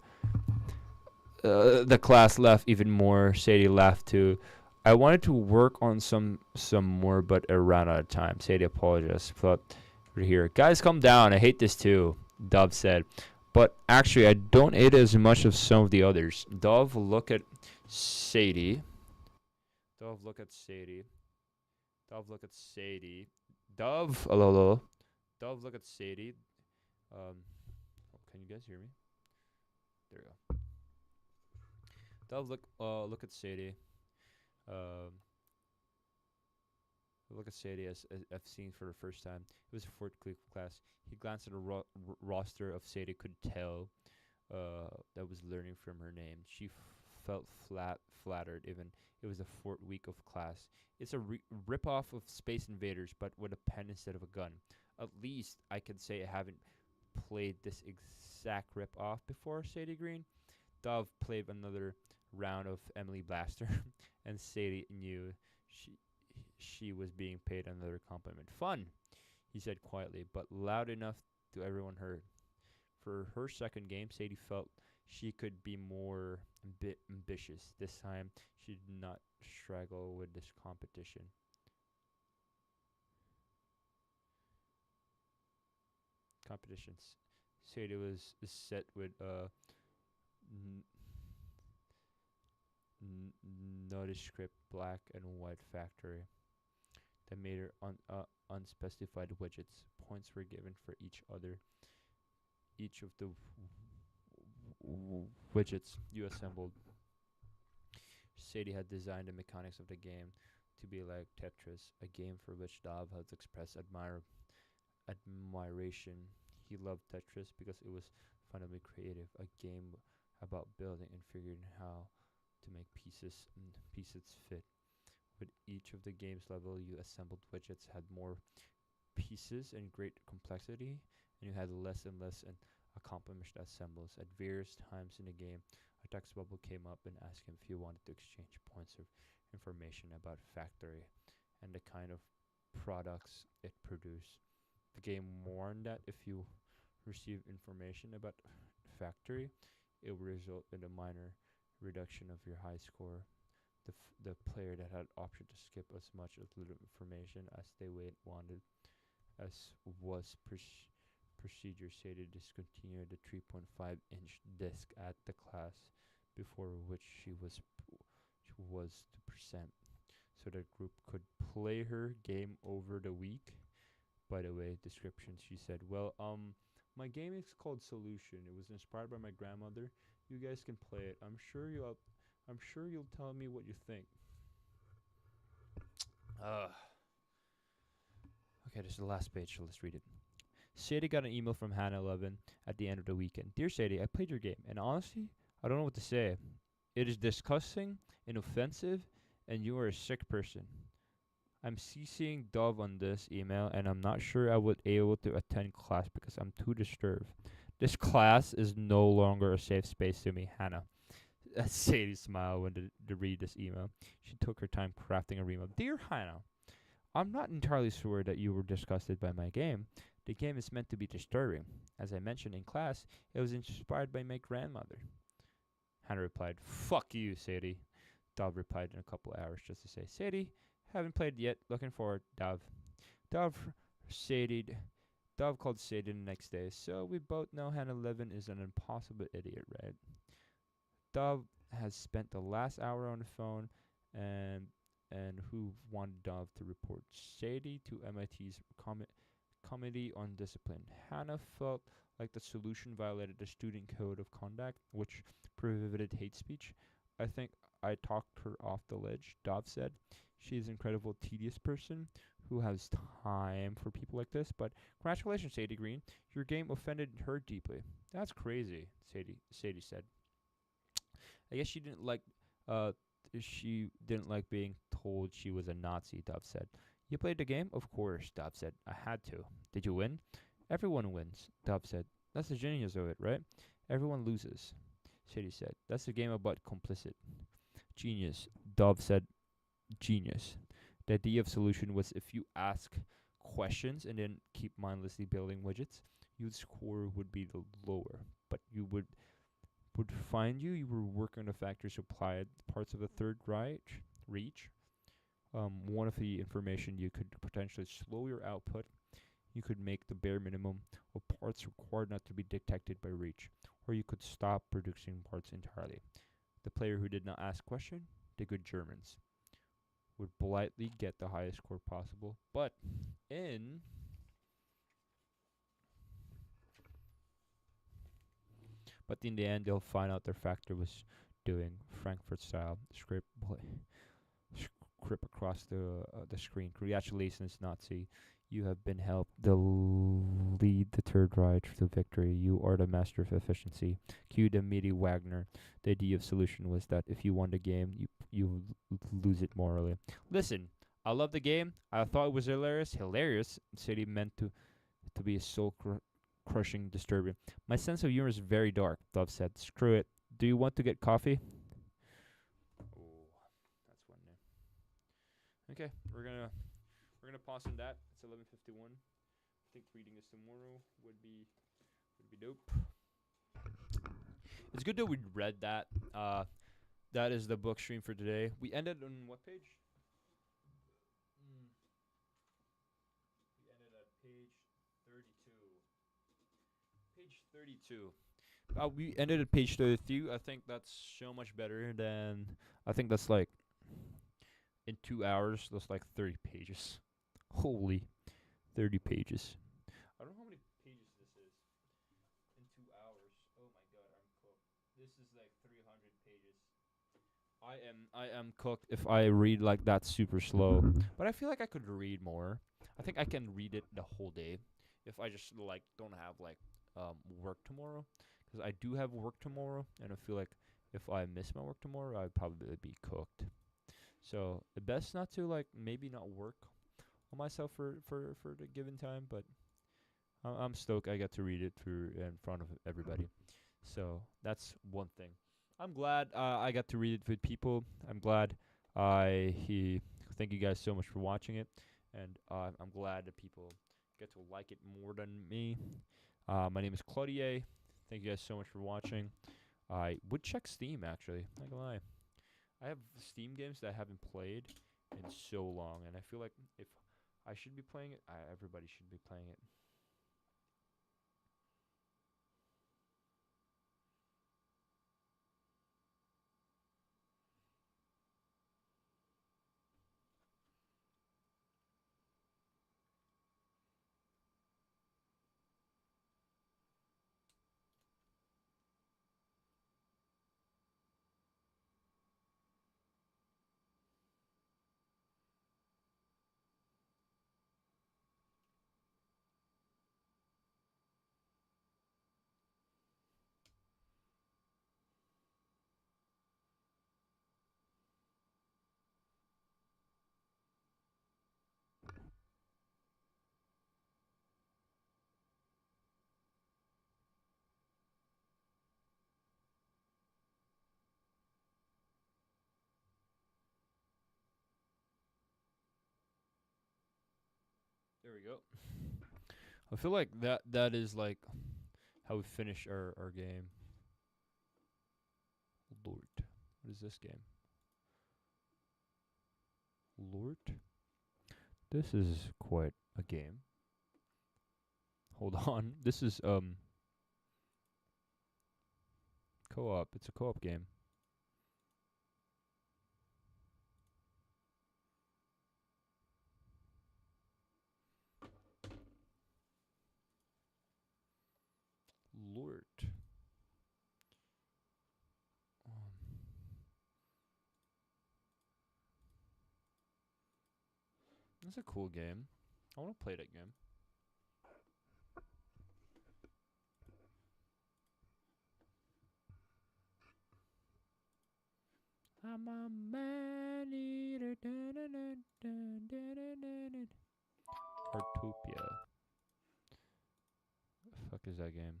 The class laughed even more. Sadie laughed too. I wanted to work on some more, but I ran out of time. Sadie apologized. Thought right here, guys, calm down. I hate this too. Dove said, but actually, I don't hate it as much as some of the others. Dove, look at Sadie. Dove, look at Sadie. Dove, look at Sadie. Dove, hello. Dove, look at Sadie. Can you guys hear me? There we go. Dove, look at Sadie. Look at Sadie as I've seen for the first time. It was a fourth class. He glanced at the roster of Sadie, could tell that was learning from her name. She felt flattered, even it was the fourth week of class. It's a rip-off of Space Invaders, but with a pen instead of a gun. At least I can say I haven't played this exact rip-off before, Sadie Green. Dove played another round of Emily Blaster, and Sadie knew she was being paid another compliment. Fun, he said quietly, but loud enough to everyone heard. For her second game, Sadie felt she could be more ambitious. This time, she did not struggle with this competition. Competitions. Sadie was set with nondescript black and white factory that made her unspecified widgets. Points were given for each of the widgets you assembled. Sadie had designed the mechanics of the game to be like Tetris, a game for which Dov has expressed admiration. He loved Tetris because it was fundamentally creative, a game about building and figuring how to make pieces fit. With each of the game's level, you assembled widgets had more pieces and great complexity, and you had less and less and accomplished assembles. At various times in the game, a text bubble came up and asked him if he wanted to exchange points of information about factory and the kind of products it produced. The game warned that if you receive information about factory, it will result in a minor reduction of your high score. The player that had option to skip as much as little information as they wanted, as was procedure, say to discontinue the 3.5-inch disc at the class before which she was to present, so the group could play her game over the week. By the way, description, she said, well, my game is called Solution. It was inspired by my grandmother. You guys can play it. I'm sure you'll tell me what you think. Okay, this is the last page, so let's read it. Sadie got an email from Hannah 11 at the end of the weekend. Dear Sadie, I played your game, and honestly, I don't know what to say. It is disgusting and offensive, and you are a sick person. I'm CCing Dove on this email, and I'm not sure I would able to attend class because I'm too disturbed. This class is no longer a safe space to me, Hannah. Sadie smiled when to read this email. She took her time crafting a email. Dear Hannah, I'm not entirely sure that you were disgusted by my game. The game is meant to be disturbing. As I mentioned in class, it was inspired by my grandmother. Hannah replied, fuck you, Sadie. Dove replied in a couple hours just to say, Sadie, haven't played yet. Looking forward, Dove. Dove called Sadie the next day, so we both know Hannah 11 is an impossible idiot, right? Dove has spent the last hour on the phone and who wanted Dove to report Sadie to MIT's Committee on Discipline. Hannah felt like the solution violated the student code of conduct, which prohibited hate speech. I think I talked her off the ledge, Dove said. She's an incredible, tedious person who has time for people like this, but congratulations, Sadie Green. Your game offended her deeply. That's crazy, Sadie said. I guess she didn't like being told she was a Nazi, Dove said. You played the game? Of course, Dove said. I had to. Did you win? Everyone wins, Dove said. That's the genius of it, right? Everyone loses, Sadie said. That's the game about complicit. Genius, Dove said. Genius. The idea of solution was if you ask questions and then keep mindlessly building widgets, your score would be the lower. But you would find you were working on the factors applied parts of the third reach. One of the information you could potentially slow your output. You could make the bare minimum of parts required not to be detected by reach, or you could stop producing parts entirely. The player who did not ask question, the good Germans, would politely get the highest score possible, but in the end they'll find out their factor was doing Frankfurt style crip across the screen. Congratulations, Nazi. You have been helped lead the third ride to victory. You are the master of efficiency. Cue the meaty Wagner. The idea of solution was that if you won the game, you lose it morally. Listen, I love the game. I thought it was hilarious. Hilarious. City meant to be so crushing, disturbing. My sense of humor is very dark. Dove said, "Screw it. Do you want to get coffee?" Oh, that's one name. Okay, we're gonna pause on that. It's 11:51. I think reading this tomorrow would be dope. It's good that we read that. That is the book stream for today. We ended on what page? We ended at page 32. Page 32. We ended at page 32. I think that's so much better than. I think that's like. In 2 hours, that's like 30 pages. Holy. 30 pages. I don't know how many pages this is. In 2 hours. Oh my god, I'm cooked. This is like 300 pages. I am cooked if I read like that super slow. But I feel like I could read more. I think I can read it the whole day. If I just like don't have like work tomorrow. Because I do have work tomorrow. And I feel like if I miss my work tomorrow, I'd probably be cooked. So the best not to like maybe not work on myself for the given time, but I'm stoked I get to read it through in front of everybody. So that's one thing. I'm glad I got to read it with people. I'm glad thank you guys so much for watching it, and I'm glad that people get to like it more than me. My name is Claudier. Thank you guys so much for watching. I would check Steam actually. Not gonna lie. I have Steam games that I haven't played in so long, and I feel like if I should be playing it, everybody should be playing it. There we go. I feel like that is like how we finish our game. Lord. What is this game? Lord? This is quite a game. Hold on. This is co-op. It's a co-op game. Lord. That's a cool game. I want to play that game. I'm a man eater. Artopia. The fuck is that game?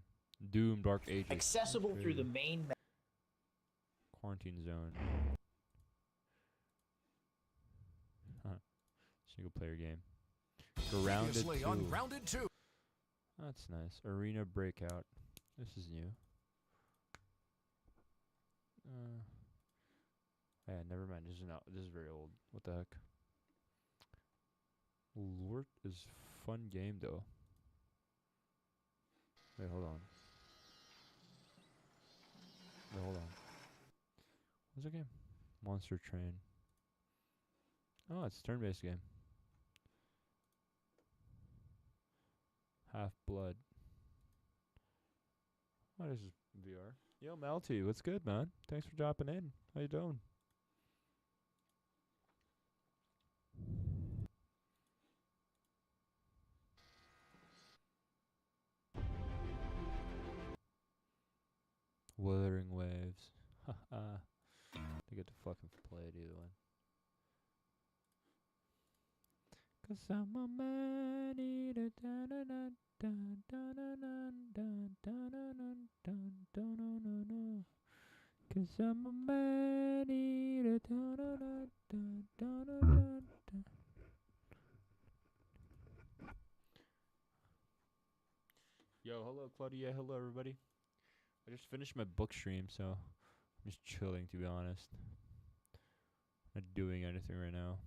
Doom Dark Ages. Accessible through the main Quarantine Zone. Huh. Single player game. Grounded 2. On Grounded 2. That's nice. Arena Breakout. This is new. Yeah, never mind. This is very old. What the heck? Lort is fun game though. Wait, hold on. Wait, hold on. What's the game? Monster Train. Oh, it's a turn-based game. Half Blood. Oh, this is VR. Yo, Melty, what's good, man? Thanks for dropping in. How you doing? Wuthering Waves. They get to fucking play it either one. 'Cause I'm a man eater. Dun, dun, dun, dun, dun, dun, dun, dun, dun, dun, dun, dun, dun, dun. 'Cause I'm a man eater. Dun, dun, dun, dun, dun, dun, dun. Yo, hello Claudia, hello everybody. I just finished my book stream, so I'm just chilling, to be honest. Not doing anything right now.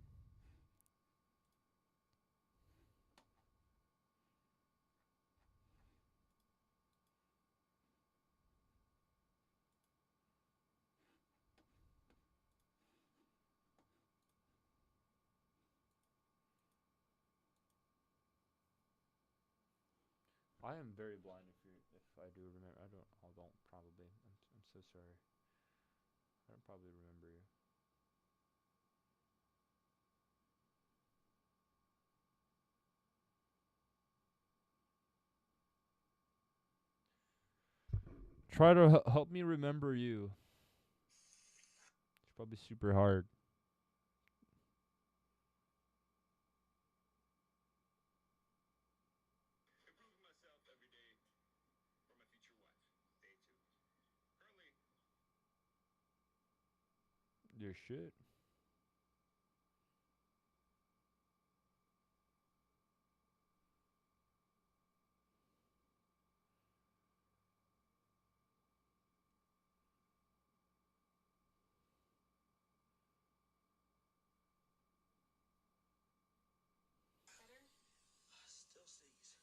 I am very blind. If I do remember, I don't probably. I'm so sorry. I don't probably remember you. Try to help me remember you. It's probably super hard. Improving myself every day for my future wife. Day 2. Currently, Your shit. Better? still stings.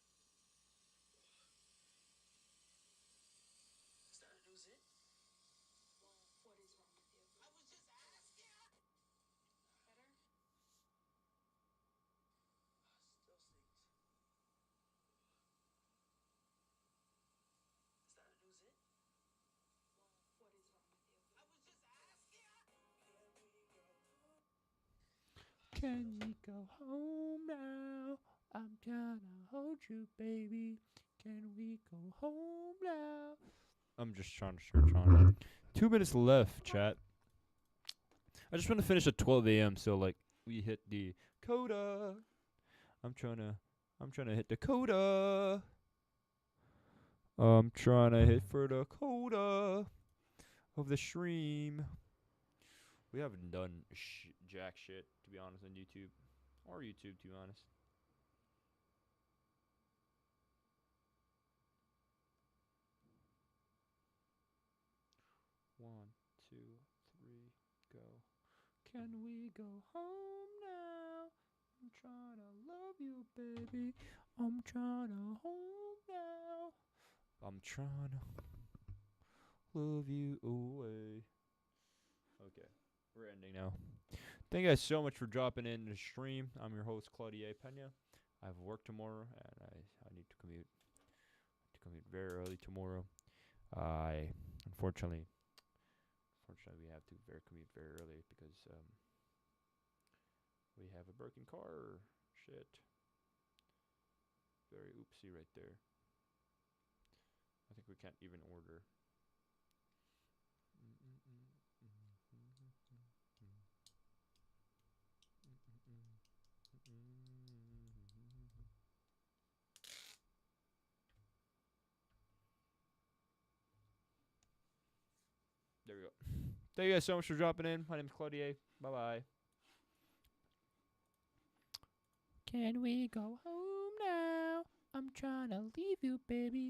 Is that a new zit? Well, what is wrong with you? I was just asking. Better? Still stings. Is that a new zit? Well, what is wrong with you? I was just asking. Can we go home now? I'm trying to hold you, baby. Can we go home now? I'm just trying to search on it. 2 minutes left, chat. I just want to finish at 12 a.m. So like we hit the coda. I'm trying to hit the coda. I'm trying to hit for the coda of the stream. We haven't done jack shit, to be honest, on YouTube. Or YouTube, to be honest. One, two, three, go. Can we go home now? I'm trying to love you, baby. I'm trying to home now. I'm trying to love you away. Okay, we're ending now. Thank you guys so much for dropping in the stream. I'm your host, Claudia Pena. I have work tomorrow, and I need to commute. Very early tomorrow. Unfortunately, we have to commute very early because we have a broken car. Shit. Very oopsie right there. I think we can't even order. There we go. Thank you guys so much for dropping in. My name is Claudia. Bye-bye. Can we go home now? I'm trying to leave you, baby.